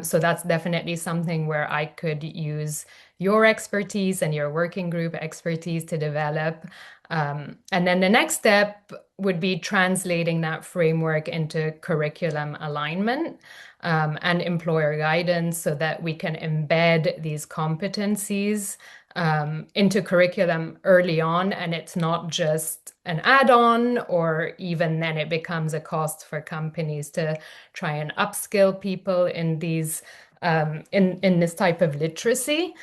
So that's definitely something where I could use your expertise and your working group expertise to develop. And then the next step would be translating that framework into curriculum alignment and employer guidance so that we can embed these competencies into curriculum early on, and it's not just an add-on, or even then it becomes a cost for companies to try and upskill people in these in this type of literacy.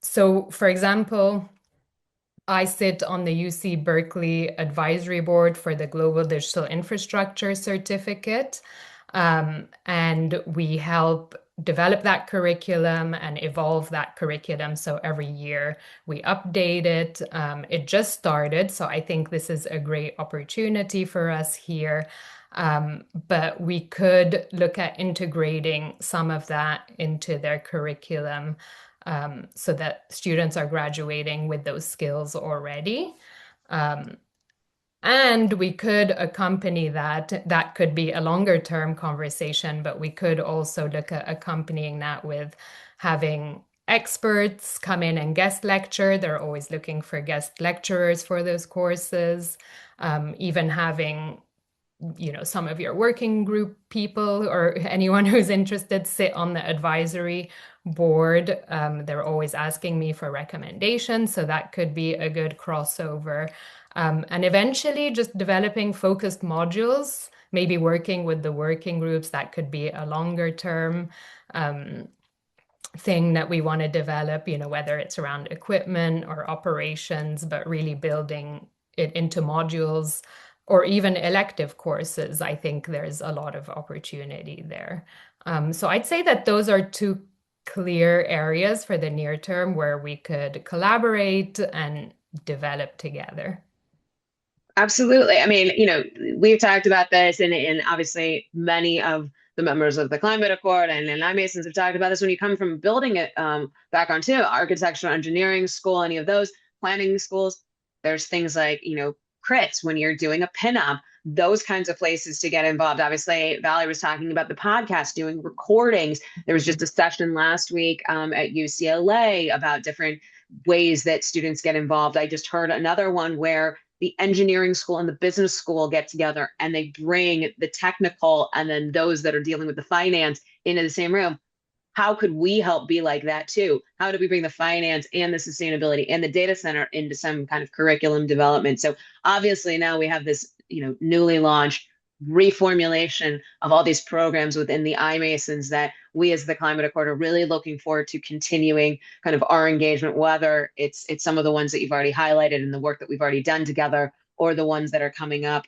So, for example, I sit on the UC Berkeley Advisory Board for the Global Digital Infrastructure Certificate, and we help develop that curriculum and evolve that curriculum. So every year we update it. It just started, so I think this is a great opportunity for us here. But we could look at integrating some of that into their curriculum, so that students are graduating with those skills already. And we could accompany that. That could be a longer term conversation, but we could also look at accompanying that with having experts come in and guest lecture. They're always looking for guest lecturers for those courses. Even having some of your working group people or anyone who's interested sit on the advisory board. They're always asking me for recommendations, so that could be a good crossover. And eventually just developing focused modules, maybe working with the working groups. That could be a longer term thing that we want to develop, whether it's around equipment or operations, but really building it into modules or even elective courses. I think there's a lot of opportunity there. So I'd say that those are two clear areas for the near term where we could collaborate and develop together. Absolutely. I mean, we've talked about this, and obviously many of the members of the Climate Accord and iMasons have talked about this. When you come from building it background too, architectural engineering school, any of those planning schools, there's things like, crits when you're doing a pinup, those kinds of places to get involved. Obviously, Valerie was talking about the podcast, doing recordings. There was just a session last week at UCLA about different ways that students get involved. I just heard another one where the engineering school and the business school get together and they bring the technical and then those that are dealing with the finance into the same room. How could we help be like that too? How do we bring the finance and the sustainability and the data center into some kind of curriculum development? So obviously now we have this, newly launched reformulation of all these programs within the iMasons that we as the Climate Accord are really looking forward to continuing kind of our engagement, whether it's some of the ones that you've already highlighted in the work that we've already done together, or the ones that are coming up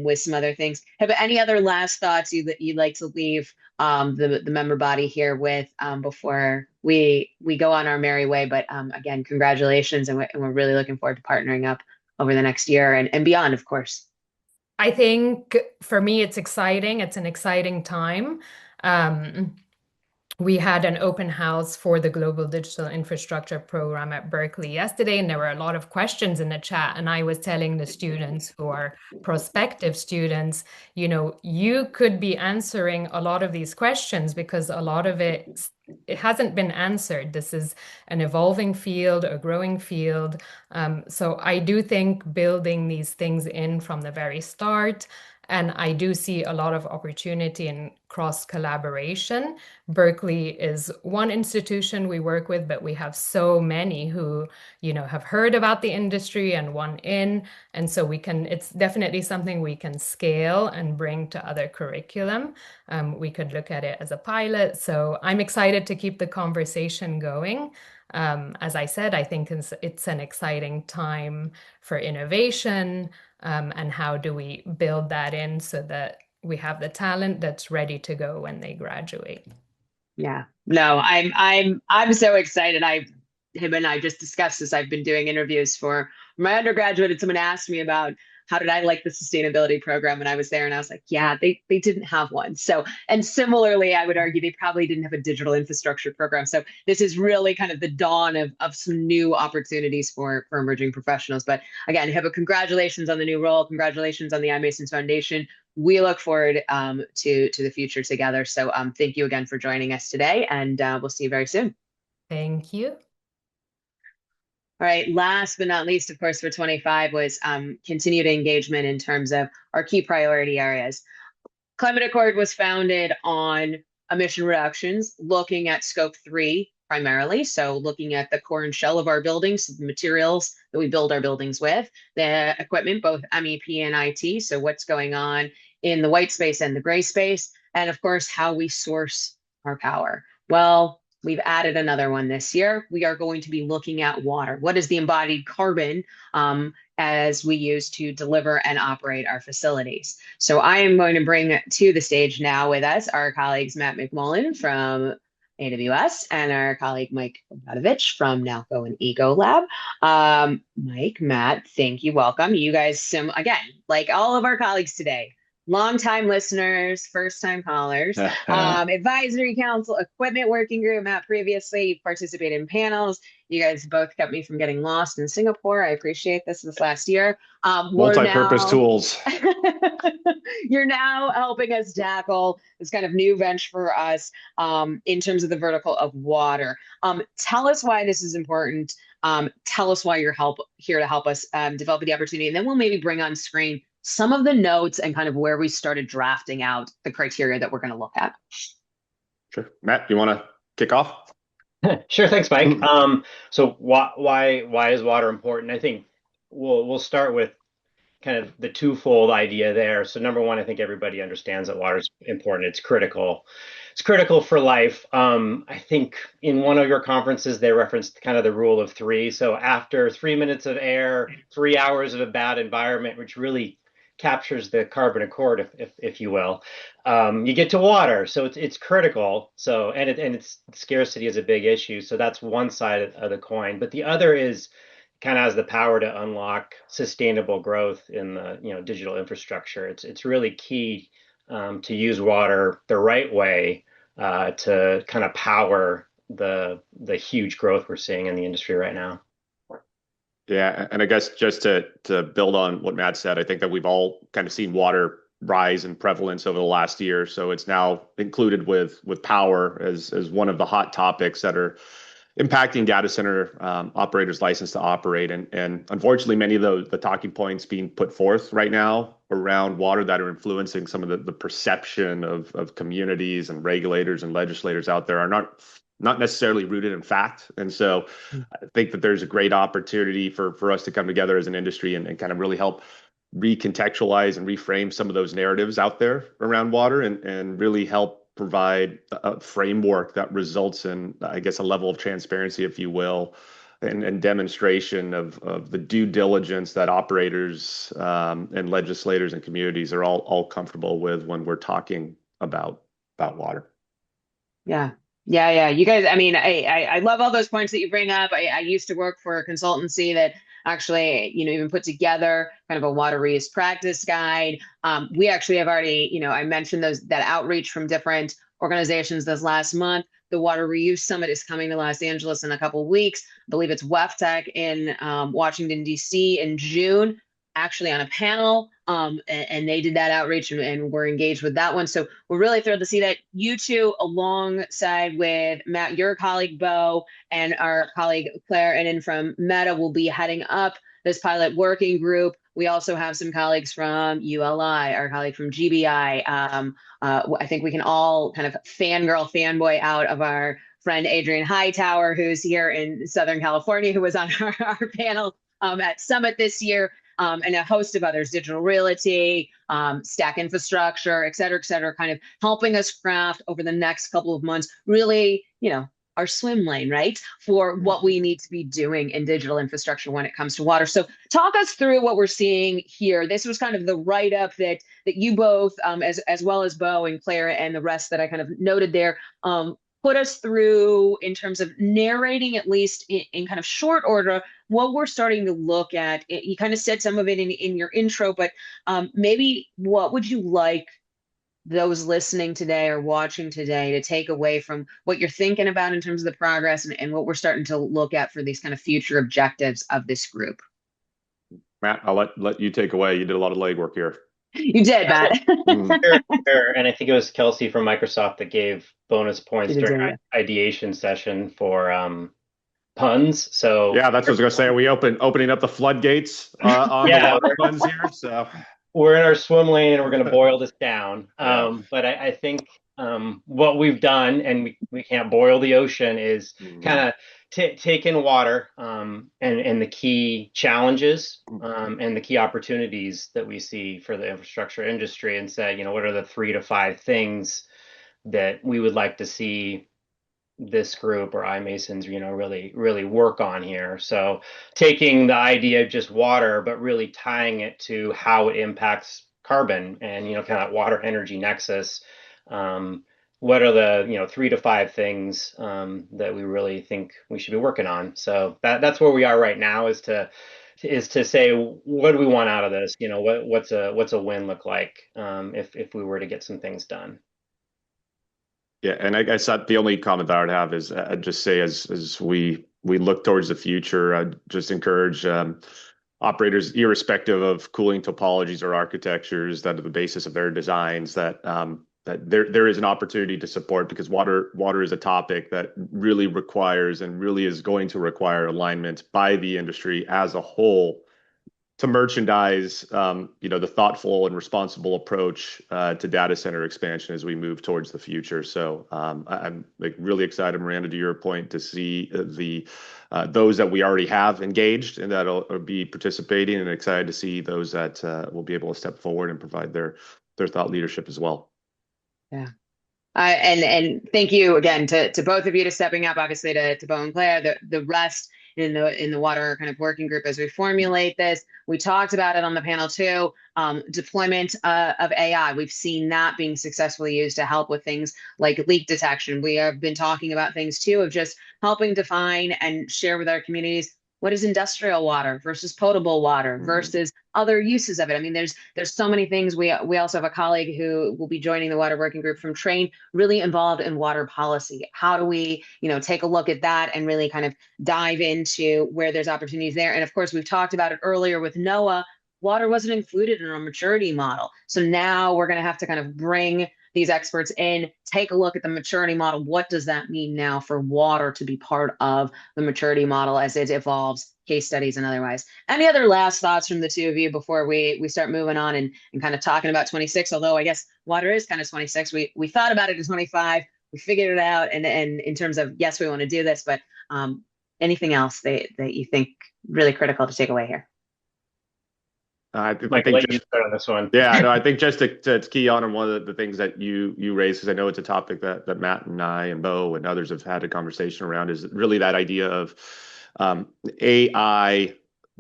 with some other things. Have any other last thoughts that you'd like to leave the member body here with before we go on our merry way? But again, congratulations, and we're really looking forward to partnering up over the next year and beyond, of course. I think for me, it's exciting. It's an exciting time. We had an open house for the Global Digital Infrastructure Program at Berkeley yesterday, and there were a lot of questions in the chat. And I was telling the students who are prospective students, you could be answering a lot of these questions because a lot of it hasn't been answered. This is an evolving field, a growing field. So I do think building these things in from the very start And I do see a lot of opportunity in cross collaboration. Berkeley is one institution we work with, but we have so many who, have heard about the industry and want in. And so it's definitely something we can scale and bring to other curriculum. We could look at it as a pilot. So I'm excited to keep the conversation going. As I said, I think it's an exciting time for innovation. And how do we build that in so that we have the talent that's ready to go when they graduate? Yeah, no, I'm so excited. Him and I just discussed this. I've been doing interviews for my undergraduate, and someone asked me about how did I like the sustainability program, and I was there, and I was like, yeah, they didn't have one. So, and similarly, I would argue they probably didn't have a digital infrastructure program. So this is really kind of the dawn of some new opportunities for emerging professionals. But again, Hiba, congratulations on the new role. Congratulations on the iMasons Foundation. We look forward to the future together. So thank you again for joining us today, and we'll see you very soon. Thank you. All right, last but not least, of course, for 25 was continued engagement in terms of our key priority areas. Climate Accord was founded on emission reductions, looking at scope 3 primarily. So looking at the core and shell of our buildings, the materials that we build our buildings with, the equipment, both MEP and IT. So what's going on in the white space and the gray space, and of course, how we source our power. Well, we've added another one this year. We are going to be looking at water. What is the embodied carbon as we use to deliver and operate our facilities? So I am going to bring to the stage now with us our colleagues Matt McMullen from AWS and our colleague Mike Obradovitch from Nalco and Ecolab. Mike, Matt, thank you. Welcome. You guys, again, like all of our colleagues today, long-time listeners, first-time callers, advisory council, equipment working group. Matt, previously participated in panels. You guys both kept me from getting lost in Singapore. I appreciate this last year. Multi-purpose tools. You're now helping us tackle this kind of new venture for us in terms of the vertical of water. Tell us why this is important. Tell us why you're here to help us develop the opportunity. And then we'll maybe bring on screen some of the notes and kind of where we started drafting out the criteria that we're going to look at. Sure. Matt, do you want to kick off? Sure. Thanks, Mike. So why is water important? I think we'll start with kind of the twofold idea there. So number one, I think everybody understands that water is important. It's critical. It's critical for life. I think in one of your conferences, they referenced kind of the rule of 3. So after 3 minutes of air, 3 hours of a bad environment, which really captures the carbon accord, if you will, you get to water. So it's critical. So and its scarcity is a big issue. So that's one side of the coin. But the other is kind of has the power to unlock sustainable growth in the digital infrastructure. It's really key to use water the right way to kind of power the huge growth we're seeing in the industry right now. Yeah, and I guess just to build on what Matt said, I think that we've all kind of seen water rise in prevalence over the last year. So it's now included with power as one of the hot topics that are impacting data center operators' license to operate. And unfortunately, many of the talking points being put forth right now around water that are influencing some of the perception of communities and regulators and legislators out there are not necessarily rooted in fact. And so I think that there's a great opportunity for us to come together as an industry and kind of really help recontextualize and reframe some of those narratives out there around water and really help provide a framework that results in, I guess, a level of transparency, if you will, and demonstration of the due diligence that operators and legislators and communities are all comfortable with when we're talking about water. Yeah. You guys, I mean, I love all those points that you bring up. I used to work for a consultancy that actually, even put together kind of a water reuse practice guide. We actually have already, I mentioned that outreach from different organizations this last month. The Water Reuse Summit is coming to Los Angeles in a couple of weeks. I believe it's WEFTEC in Washington, D.C. in June. actually on a panel, and they did that outreach, and we're engaged with that one. So we're really thrilled to see that you two, alongside with Matt, your colleague Bo, and our colleague Claire, and then from Meta, will be heading up this pilot working group. We also have some colleagues from ULI, our colleague from GBI. I think we can all kind of fanboy out of our friend Adrian Hightower, who's here in Southern California, who was on our panel at Summit this year, and a host of others, Digital Realty, Stack Infrastructure, et cetera, kind of helping us craft over the next couple of months, really, our swim lane, right, for what we need to be doing in digital infrastructure when it comes to water. So talk us through what we're seeing here. This was kind of the write-up that you both, as well as Bo and Claire and the rest that I kind of noted there, put us through in terms of narrating, at least in kind of short order, what we're starting to look at. You kind of said some of it in your intro, but maybe what would you like those listening today or watching today to take away from what you're thinking about in terms of the progress and what we're starting to look at for these kind of future objectives of this group? Matt, I'll let you take away. You did a lot of legwork here. You did, Matt. Sure. And I think it was Kelsey from Microsoft that gave bonus points during ideation session for puns. So yeah, that's what I was going to say. Are we opening up the floodgates on the water puns here? So we're in our swim lane and we're going to boil this down. But I think what we've done, and we can't boil the ocean, is kind of take in water and the key challenges and the key opportunities that we see for the infrastructure industry, and say, what are the 3 to 5 things that we would like to see this group or iMasons, really work on here. So taking the idea of just water, but really tying it to how it impacts carbon and, kind of that water energy nexus. What are the, 3 to 5 things that we really think we should be working on? So that's where we are right now, is to say, what do we want out of this? What's a win look like if we were to get some things done? Yeah, and I guess the only comment that I would have is I'd just say, as we look towards the future, I'd just encourage operators, irrespective of cooling topologies or architectures that are the basis of their designs, that there is an opportunity to support, because water is a topic that really requires and really is going to require alignment by the industry as a whole to merchandise, the thoughtful and responsible approach to data center expansion as we move towards the future. So I'm really excited, Miranda, to your point, to see those that we already have engaged and that'll be participating, and excited to see those that will be able to step forward and provide their thought leadership as well. Yeah. And thank you again to both of you to stepping up, obviously to Bo and Claire, the rest in the water kind of working group as we formulate this. We talked about it on the panel too, deployment of AI. We've seen that being successfully used to help with things like leak detection. We have been talking about things too of just helping define and share with our communities what is industrial water versus potable water versus other uses of it. I mean, there's so many things. We also have a colleague who will be joining the water working group from Train, really involved in water policy. How do we, take a look at that and really kind of dive into where there's opportunities there? And of course, we've talked about it earlier with NOAA. Water wasn't included in our maturity model. So now we're going to have to kind of bring these experts in, take a look at the maturity model. What does that mean now for water to be part of the maturity model as it evolves, case studies and otherwise? Any other last thoughts from the two of you before we start moving on and kind of talking about 26? Although I guess water is kind of 26. We thought about it as 25. We figured it out. And in terms of, yes, we want to do this, but anything else that you think really critical to take away here? I think let you start on this one. Yeah, no, I think just to key on one of the things that you raised, because I know it's a topic that Matt and I and Bo and others have had a conversation around, is really that idea of AI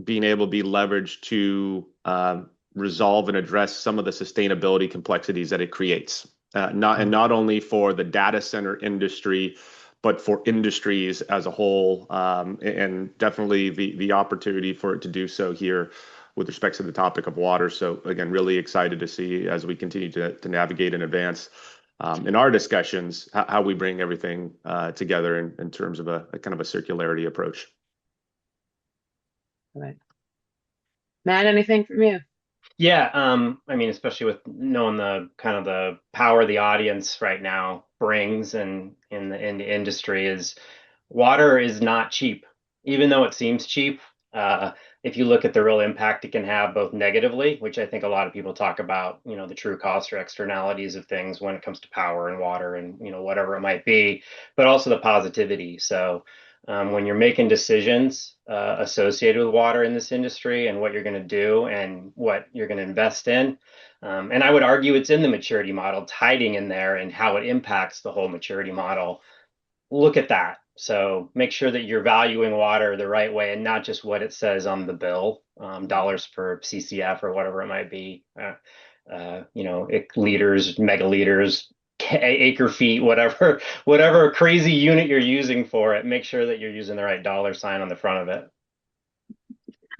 being able to be leveraged to resolve and address some of the sustainability complexities that it creates, not only for the data center industry, but for industries as a whole, and definitely the opportunity for it to do so here with respect to the topic of water. So again, really excited to see, as we continue to navigate and advance in our discussions, how we bring everything together in terms of a kind of a circularity approach. All right. Matt, anything from you? Yeah, I mean, especially with knowing the kind of the power the audience right now brings and in the industry is water is not cheap, even though it seems cheap. If you look at the real impact it can have both negatively, which I think a lot of people talk about, the true costs or externalities of things when it comes to power and water and, whatever it might be, but also the positivity. So when you're making decisions associated with water in this industry and what you're going to do and what you're going to invest in. And I would argue it's in the maturity model, it's hiding in there and how it impacts the whole maturity model. Look at that. So make sure that you're valuing water the right way and not just what it says on the bill, dollars per CCF or whatever it might be, liters, megaliters, acre feet, whatever crazy unit you're using for it. Make sure that you're using the right dollar sign on the front of it.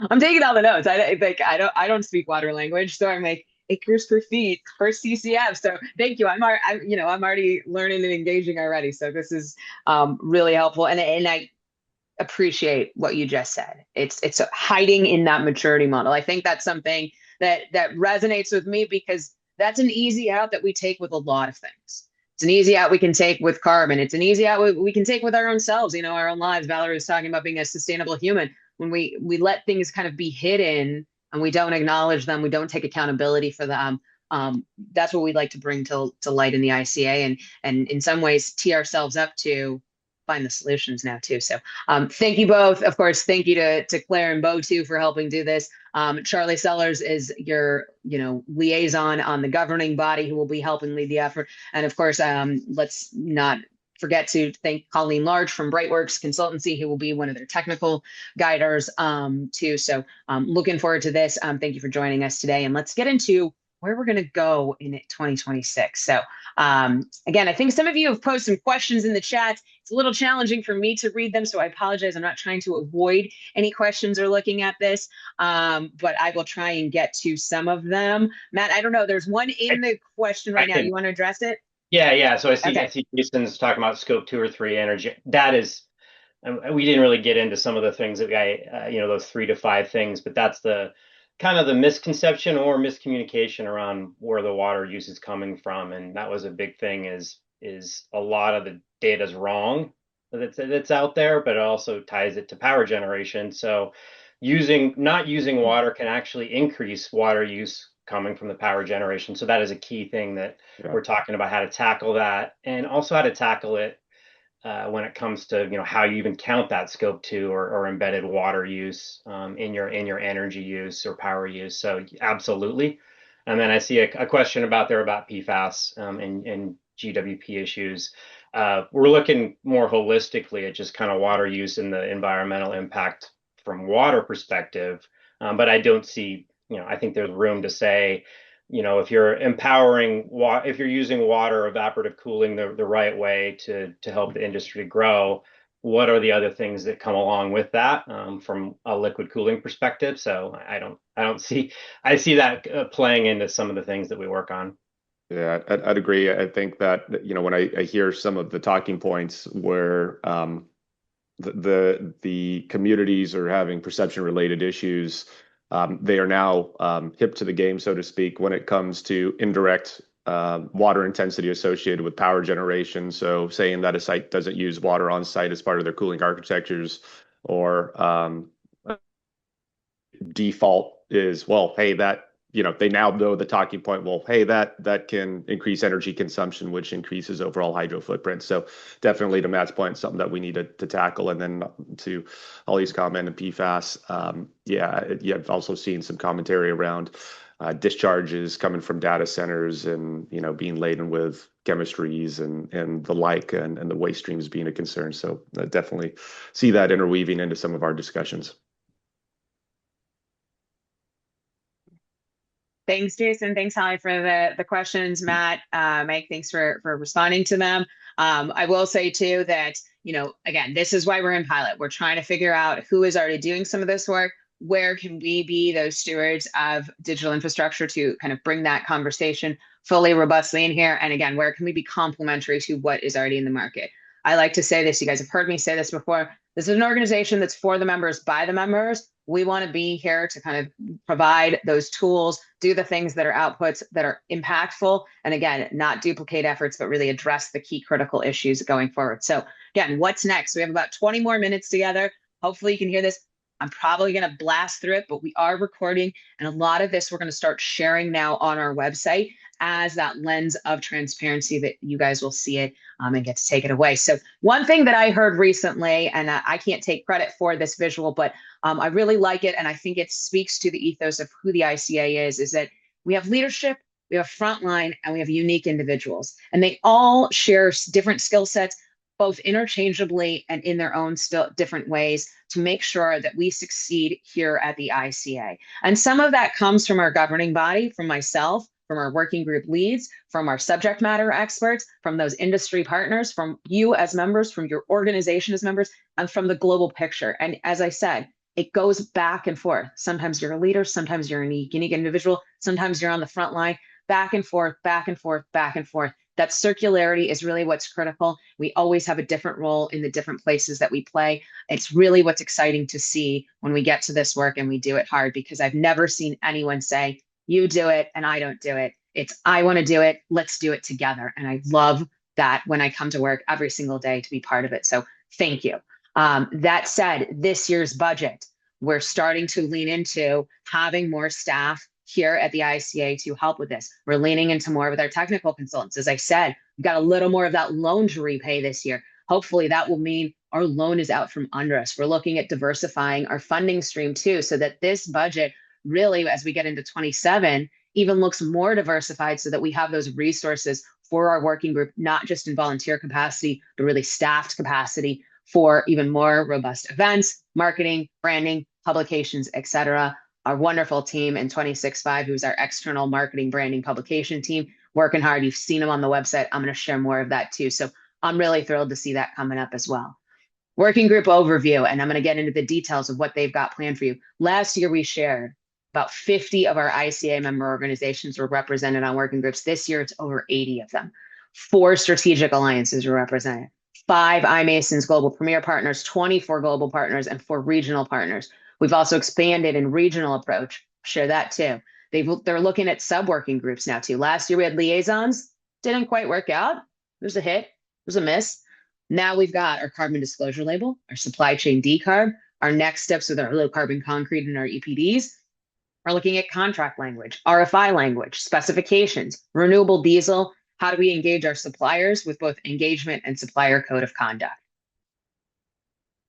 I'm taking all the notes. I don't speak water language, so I'm like acres per feet per CCF. So thank you. I'm already learning and engaging already. So this is really helpful, and I appreciate what you just said. It's hiding in that maturity model. I think that's something that resonates with me because that's an easy out that we take with a lot of things. It's an easy out we can take with carbon. It's an easy out we can take with our own selves, our own lives. Valerie was talking about being a sustainable human. When we let things kind of be hidden and we don't acknowledge them, we don't take accountability for them. That's what we like to bring to light in the iCA and in some ways tee ourselves up to find the solutions now too. So thank you both. Of course, thank you to Claire and Bo too for helping do this. Charlie Sellers is your liaison on the governing body who will be helping lead the effort. And of course, let's not forget to thank Colleen Large from Brightworks Consultancy, who will be one of their technical guiders too. So looking forward to this. Thank you for joining us today. And let's get into where we're going to go in 2026. So again, I think some of you have posted some questions in the chat. It's a little challenging for me to read them, so I apologize. I'm not trying to avoid any questions or looking at this, but I will try and get to some of them. Matt, I don't know. There's one in the question right now. You want to address it? Yeah. So I see Jason's talking about scope 2 or 3 energy. That is, we didn't really get into some of the things that those 3 to 5 things, but that's the kind of the misconception or miscommunication around where the water use is coming from. And that was a big thing is a lot of the data is wrong that's out there, but it also ties it to power generation. So not using water can actually increase water use coming from the power generation. So that is a key thing that we're talking about, how to tackle that and also how to tackle it when it comes to how you even count that scope 2 or embedded water use in your energy use or power use. So absolutely. And then I see a question about PFAS and GWP issues. We're looking more holistically at just kind of water use and the environmental impact from water perspective. But I don't see, I think there's room to say, if you're if you're using water evaporative cooling the right way to help the industry grow, what are the other things that come along with that from a liquid cooling perspective? So I see that playing into some of the things that we work on. Yeah, I'd agree. I think that, when I hear some of the talking points where the communities are having perception related issues, they are now hip to the game, so to speak, when it comes to indirect water intensity associated with power generation. So saying that a site doesn't use water on site as part of their cooling architectures, or default is, well, hey, that they now know the talking point, well, hey, that can increase energy consumption, which increases overall hydro footprint. So definitely, to Matt's point, something that we need to tackle. And then to Ollie's comment on PFAS, I've also seen some commentary around discharges coming from data centers and being laden with chemistries and the like, and the waste streams being a concern. So I definitely see that interweaving into some of our discussions. Thanks, Jason. Thanks, Holly, for the questions. Matt, Mike, thanks for responding to them. I will say too that, again, this is why we're in pilot. We're trying to figure out who is already doing some of this work. Where can we be those stewards of digital infrastructure to kind of bring that conversation fully, robustly in here? And again, where can we be complementary to what is already in the market? I like to say this, you guys have heard me say this before. This is an organization that's for the members, by the members. We want to be here to kind of provide those tools, do the things that are outputs that are impactful. And again, not duplicate efforts, but really address the key critical issues going forward. So again, what's next? We have about 20 more minutes together. Hopefully you can hear this. I'm probably going to blast through it, but we are recording. And a lot of this we're going to start sharing now on our website as that lens of transparency that you guys will see it and get to take it away. So one thing that I heard recently, and I can't take credit for this visual, but I really like it. And I think it speaks to the ethos of who the iCA is that we have leadership, we have frontline, and we have unique individuals. And they all share different skill sets, both interchangeably and in their own still different ways to make sure that we succeed here at the iCA. And some of that comes from our governing body, from myself, from our working group leads, from our subject matter experts, from those industry partners, from you as members, from your organization as members, and from the global picture. And as I said, it goes back and forth. Sometimes you're a leader, sometimes you're a unique individual, sometimes you're on the front line, back and forth, back and forth, back and forth. That circularity is really what's critical. We always have a different role in the different places that we play. It's really what's exciting to see when we get to this work and we do it hard, because I've never seen anyone say, you do it and I don't do it. It's, I want to do it. Let's do it together. And I love that when I come to work every single day to be part of it. So thank you. That said, this year's budget, we're starting to lean into having more staff here at the iCA to help with this. We're leaning into more with our technical consultants. As I said, we've got a little more of that loan to repay this year. Hopefully that will mean our loan is out from under us. We're looking at diversifying our funding stream too, so that this budget really, as we get into 27, even looks more diversified so that we have those resources for our working group, not just in volunteer capacity, but really staffed capacity for even more robust events, marketing, branding, publications, etc. Our wonderful team in 26.5, who's our external marketing, branding, publication team, working hard. You've seen them on the website. I'm going to share more of that too. So I'm really thrilled to see that coming up as well. Working group overview, and I'm going to get into the details of what they've got planned for you. Last year, we shared about 50 of our iCA member organizations were represented on working groups. This year, it's over 80 of them. 4 strategic alliances were represented. 5 iMasons global premier partners, 24 global partners, and 4 regional partners. We've also expanded in regional approach. Share that too. They're looking at sub-working groups now too. Last year we had liaisons. Didn't quite work out. There's a hit. There's a miss. Now we've got our carbon disclosure label, our supply chain decarb, our next steps with our low carbon concrete and our EPDs. We're looking at contract language, RFI language, specifications, renewable diesel. How do we engage our suppliers with both engagement and supplier code of conduct?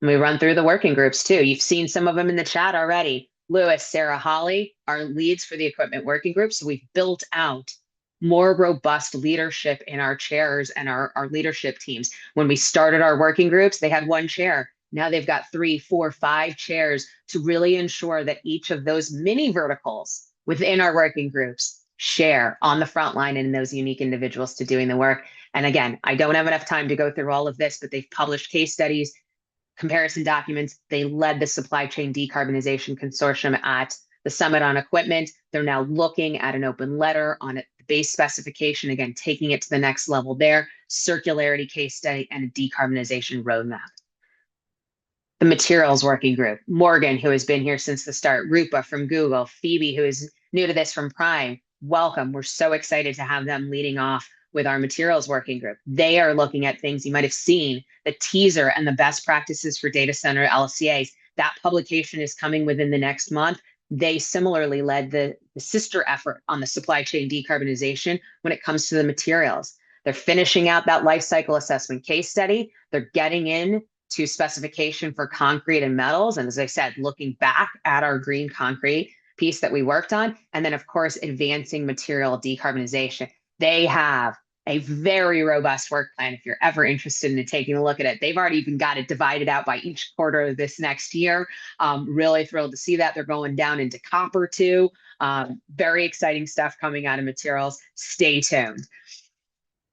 And we run through the working groups too. You've seen some of them in the chat already. Lewis, Sarah, Holly are leads for the equipment working group. So we've built out more robust leadership in our chairs and our leadership teams. When we started our working groups, they had 1 chair. Now they've got 3, 4, 5 chairs to really ensure that each of those mini verticals within our working groups share on the front line and those unique individuals to doing the work. And again, I don't have enough time to go through all of this, but they've published case studies, comparison documents. They led the supply chain decarbonization consortium at the Summit on Equipment. They're now looking at an open letter on it, the base specification, again, taking it to the next level there, circularity case study, and a decarbonization roadmap. The materials working group, Morgan, who has been here since the start, Rupa from Google, Phoebe, who is new to this from Prime, welcome. We're so excited to have them leading off with our materials working group. They are looking at things you might have seen, the teaser and the best practices for data center LCAs. That publication is coming within the next month. They similarly led the sister effort on the supply chain decarbonization when it comes to the materials. They're finishing out that life cycle assessment case study. They're getting in to specification for concrete and metals. And as I said, looking back at our green concrete piece that we worked on, and then of course, advancing material decarbonization. They have a very robust work plan if you're ever interested in taking a look at it. They've already even got it divided out by each quarter of this next year. Really thrilled to see that. They're going down into copper too. Very exciting stuff coming out of materials. Stay tuned.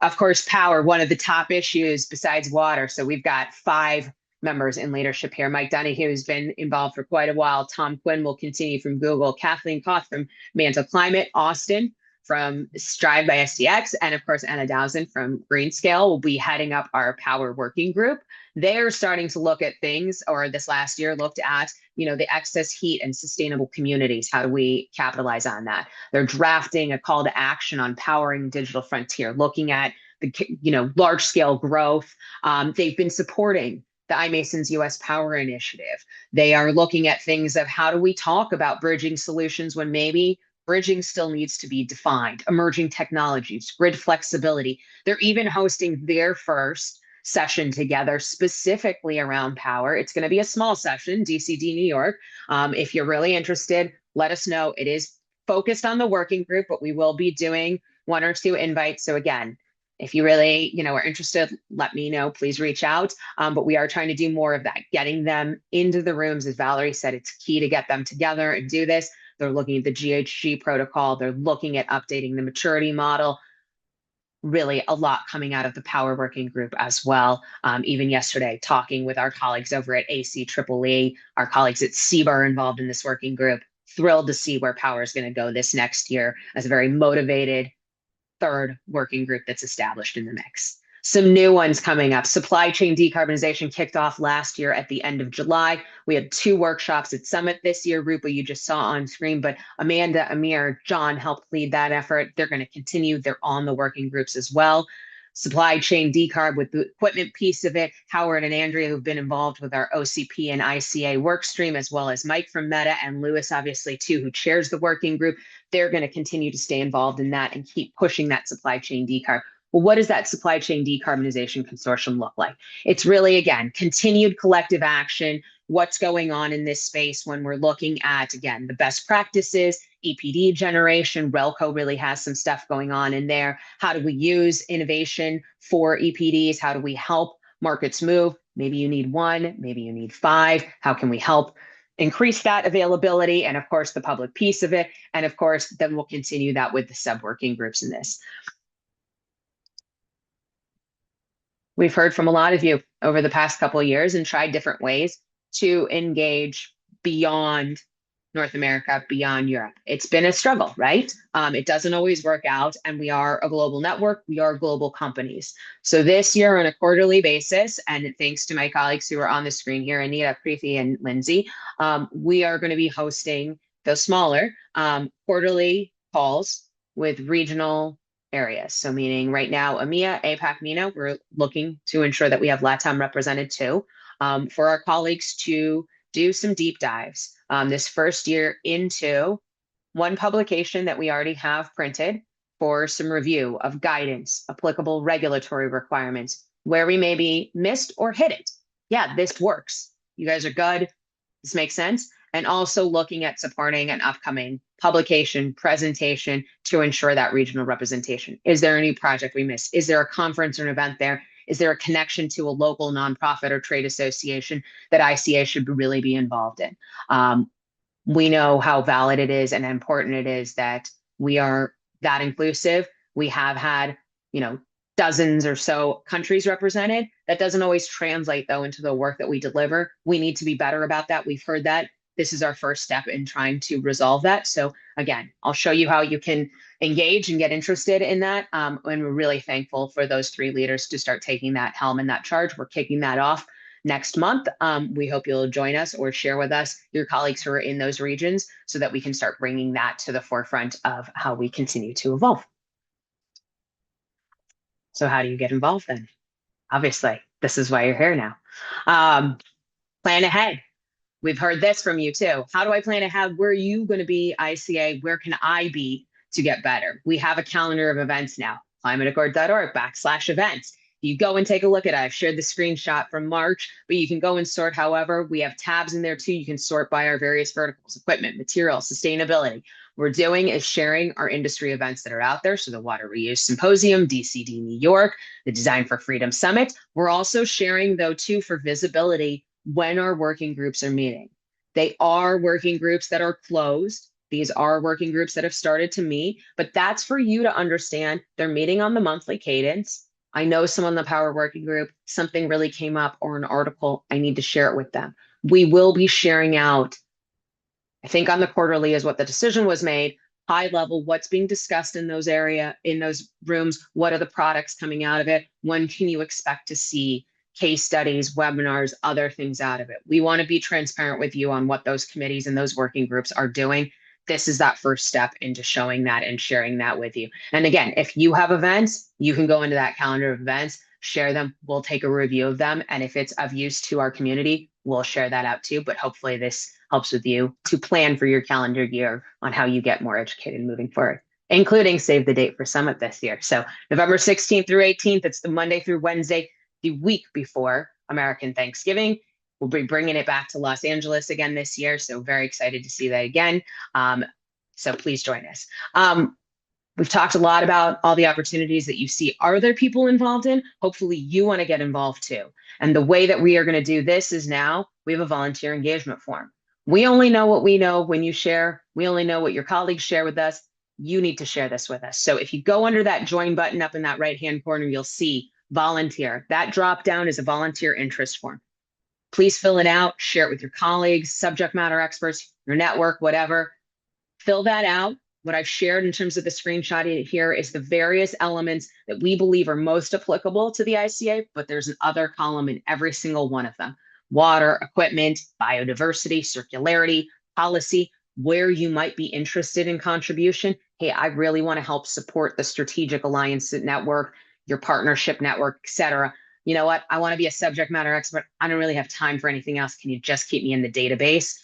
Of course, power, one of the top issues besides water. So we've got 5 members in leadership here. Mike Donahue has been involved for quite a while. Tom Quinn will continue from Google. Kathleen Koth from Mantle Climate. Austin, from Strive by SDX, and of course, Anna Dowson from Greenscale will be heading up our power working group. They're starting to look at things, or this last year looked at, the excess heat and sustainable communities. How do we capitalize on that? They're drafting a call to action on powering digital frontier, looking at the, large scale growth. They've been supporting the iMasons US Power Initiative. They are looking at things of how do we talk about bridging solutions when maybe bridging still needs to be defined, emerging technologies, grid flexibility. They're even hosting their first session together specifically around power. It's going to be a small session, DCD, New York. If you're really interested, let us know. It is focused on the working group, but we will be doing 1 or 2 invites. So again, if you really, are interested, let me know. Please reach out. But we are trying to do more of that, getting them into the rooms. As Valerie said, it's key to get them together and do this. They're looking at the GHG protocol. They're looking at updating the maturity model. Really a lot coming out of the power working group as well. Even yesterday, talking with our colleagues over at ACEEE, our colleagues at SEBA are involved in this working group. Thrilled to see where power is going to go this next year as a very motivated third working group that's established in the mix. Some new ones coming up. Supply chain decarbonization kicked off last year at the end of July. We had 2 workshops at Summit this year. Rupa, you just saw on screen, but Amanda, Amir, John helped lead that effort. They're going to continue. They're on the working groups as well. Supply chain decarb with the equipment piece of it. Howard and Andrea, who've been involved with our OCP and iCA work stream, as well as Mike from Meta and Lewis, obviously, too, who chairs the working group. They're going to continue to stay involved in that and keep pushing that supply chain decarb. Well, what does that supply chain decarbonization consortium look like? It's really, again, continued collective action, what's going on in this space when we're looking at, again, the best practices, EPD generation. Relco really has some stuff going on in there. How do we use innovation for EPDs? How do we help markets move? Maybe you need 1, maybe you need 5. How can we help increase that availability? And of course, the public piece of it. And of course, then we'll continue that with the sub-working groups in this. We've heard from a lot of you over the past couple of years and tried different ways to engage beyond North America, beyond Europe. It's been a struggle, right? It doesn't always work out, and we are a global network. We are global companies. So this year on a quarterly basis, and thanks to my colleagues who are on the screen here, Anita, Preeti, and Lindsay, we are going to be hosting those smaller quarterly calls with regional areas. So meaning right now, EMEA, APAC, MENA, we're looking to ensure that we have LATAM represented too, for our colleagues to do some deep dives this first year into one publication that we already have printed for some review of guidance, applicable regulatory requirements, where we maybe missed or hit it. Yeah, this works. You guys are good. This makes sense. And also looking at supporting an upcoming publication, presentation to ensure that regional representation. Is there any project we missed? Is there a conference or an event there? Is there a connection to a local nonprofit or trade association that iCA should really be involved in? We know how valid it is and important it is that we are that inclusive. We have had, dozens or so countries represented. That doesn't always translate, though, into the work that we deliver. We need to be better about that. We've heard that. This is our first step in trying to resolve that. So again, I'll show you how you can engage and get interested in that. And we're really thankful for those 3 leaders to start taking that helm and that charge. We're kicking that off next month. We hope you'll join us or share with us your colleagues who are in those regions so that we can start bringing that to the forefront of how we continue to evolve. So how do you get involved then? Obviously, this is why you're here now. Plan ahead. We've heard this from you too. How do I plan ahead? Where are you going to be, iCA? Where can I be to get better? We have a calendar of events now, climateaccord.org/events. You go and take a look at it. I've shared the screenshot from March, but you can go and sort however. We have tabs in there too. You can sort by our various verticals, equipment, materials, sustainability. What we're doing is sharing our industry events that are out there. So the Water Reuse Symposium, DCD New York, the Design for Freedom Summit. We're also sharing though too for visibility when our working groups are meeting. They are working groups that are closed. These are working groups that have started to meet, but that's for you to understand. They're meeting on the monthly cadence. I know someone in the power working group, something really came up or an article, I need to share it with them. We will be sharing out, I think on the quarterly is what the decision was made, high level, what's being discussed in those rooms, what are the products coming out of it, when can you expect to see case studies, webinars, other things out of it. We want to be transparent with you on what those committees and those working groups are doing. This is that first step into showing that and sharing that with you. And again, if you have events, you can go into that calendar of events, share them. We'll take a review of them. And if it's of use to our community, we'll share that out too. But hopefully this helps with you to plan for your calendar year on how you get more educated moving forward, including save the date for Summit this year. So November 16th through 18th, it's the Monday through Wednesday, the week before American Thanksgiving. We'll be bringing it back to Los Angeles again this year. So very excited to see that again. So please join us. We've talked a lot about all the opportunities that you see. Are there people involved in? Hopefully you want to get involved too. And the way that we are going to do this is now we have a volunteer engagement form. We only know what we know when you share. We only know what your colleagues share with us. You need to share this with us. So if you go under that join button up in that right-hand corner, you'll see volunteer. That drop down is a volunteer interest form. Please fill it out, share it with your colleagues, subject matter experts, your network, whatever. Fill that out. What I've shared in terms of the screenshot here is the various elements that we believe are most applicable to the iCA, but there's an other column in every single one of them. Water, equipment, biodiversity, circularity, policy, where you might be interested in contribution. Hey, I really want to help support the strategic alliance network, your partnership network, et cetera. You know what? I want to be a subject matter expert. I don't really have time for anything else. Can you just keep me in the database?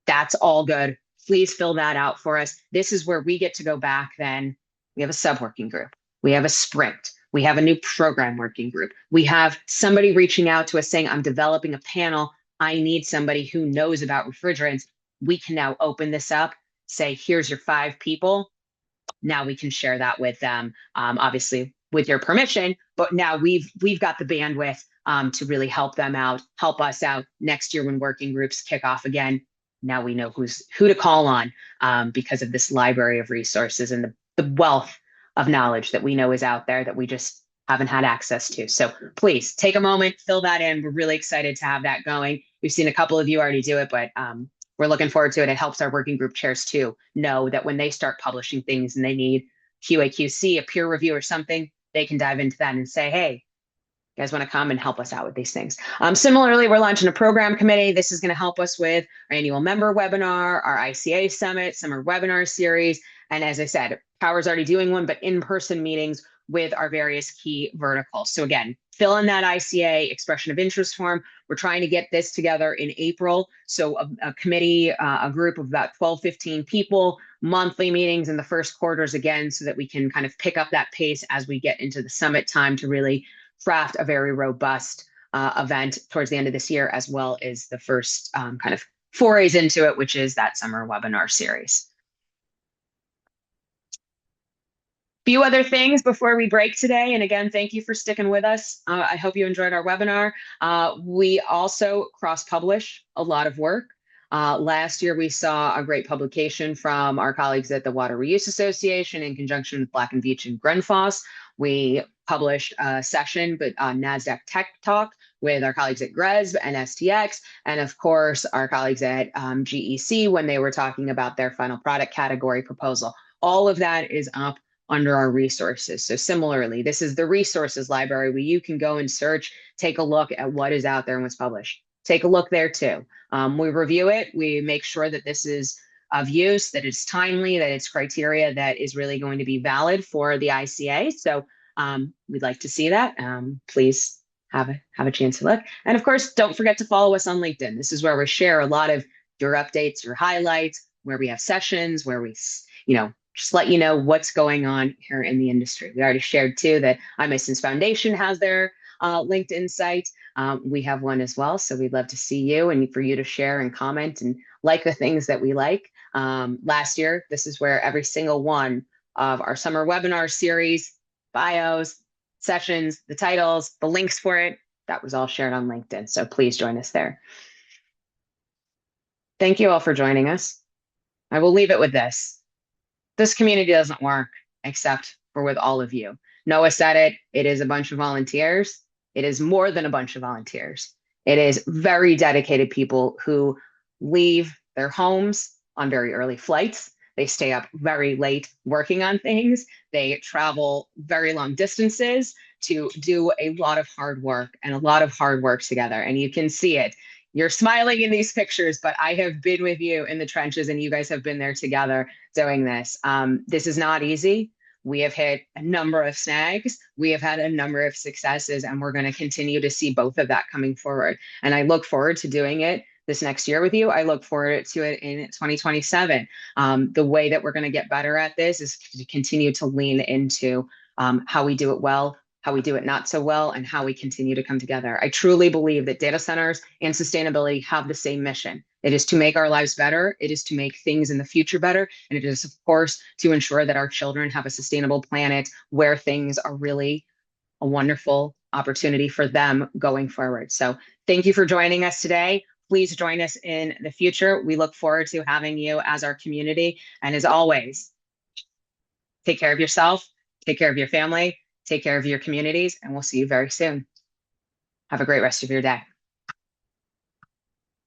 That's all good. Please fill that out for us. This is where we get to go back then. We have a sub-working group. We have a sprint. We have a new program working group. We have somebody reaching out to us saying, I'm developing a panel. I need somebody who knows about refrigerants. We can now open this up, say, here's your 5 people. Now we can share that with them, obviously with your permission, but now we've got the bandwidth to really help them out, help us out next year when working groups kick off again. Now we know who to call on because of this library of resources and the wealth of knowledge that we know is out there that we just haven't had access to. So please take a moment, fill that in. We're really excited to have that going. We've seen a couple of you already do it, but we're looking forward to it. It helps our working group chairs too know that when they start publishing things and they need QA/QC, a peer review or something, they can dive into that and say, hey, you guys want to come and help us out with these things. Similarly, we're launching a program committee. This is going to help us with our annual member webinar, our iCA Summit, summer webinar series. And as I said, Power's already doing one, but in-person meetings with our various key verticals. So again, fill in that iCA expression of interest form. We're trying to get this together in April. So a committee, a group of about 12, 15 people, monthly meetings in the first quarters again, so that we can kind of pick up that pace as we get into the summit time to really craft a very robust event towards the end of this year, as well as the first kind of forays into it, which is that summer webinar series. Few other things before we break today. And again, thank you for sticking with us. I hope you enjoyed our webinar. We also cross-publish a lot of work. Last year, we saw a great publication from our colleagues at the Water Reuse Association in conjunction with Black & Veatch and Grenfoss. We published a session on NASDAQ Tech Talk with our colleagues at GRESB and STX, and of course, our colleagues at GEC when they were talking about their final product category proposal. All of that is up under our resources. So similarly, this is the resources library where you can go and search, take a look at what is out there and what's published. Take a look there too. We review it. We make sure that this is of use, that it's timely, that it's criteria that is really going to be valid for the iCA. So we'd like to see that. Please have a chance to look. And of course, don't forget to follow us on LinkedIn. This is where we share a lot of your updates, your highlights, where we have sessions, where we, just let you know what's going on here in the industry. We already shared too that iMasons Foundation has their LinkedIn site. We have one as well. So we'd love to see you and for you to share and comment and like the things that we like. Last year, this is where every single one of our summer webinar series, bios, sessions, the titles, the links for it, that was all shared on LinkedIn. So please join us there. Thank you all for joining us. I will leave it with this. This community doesn't work except for with all of you. Noah said it, it is a bunch of volunteers. It is more than a bunch of volunteers. It is very dedicated people who leave their homes on very early flights. They stay up very late working on things. They travel very long distances to do a lot of hard work and a lot of hard work together. And you can see it. You're smiling in these pictures, but I have been with you in the trenches and you guys have been there together doing this. This is not easy. We have hit a number of snags. We have had a number of successes, and we're going to continue to see both of that coming forward. And I look forward to doing it this next year with you. I look forward to it in 2027. The way that we're going to get better at this is to continue to lean into how we do it well, how we do it not so well, and how we continue to come together. I truly believe that data centers and sustainability have the same mission. It is to make our lives better. It is to make things in the future better. And it is, of course, to ensure that our children have a sustainable planet where things are really a wonderful opportunity for them going forward. So thank you for joining us today. Please join us in the future. We look forward to having you as our community. And as always, take care of yourself, take care of your family, take care of your communities, and we'll see you very soon. Have a great rest of your day.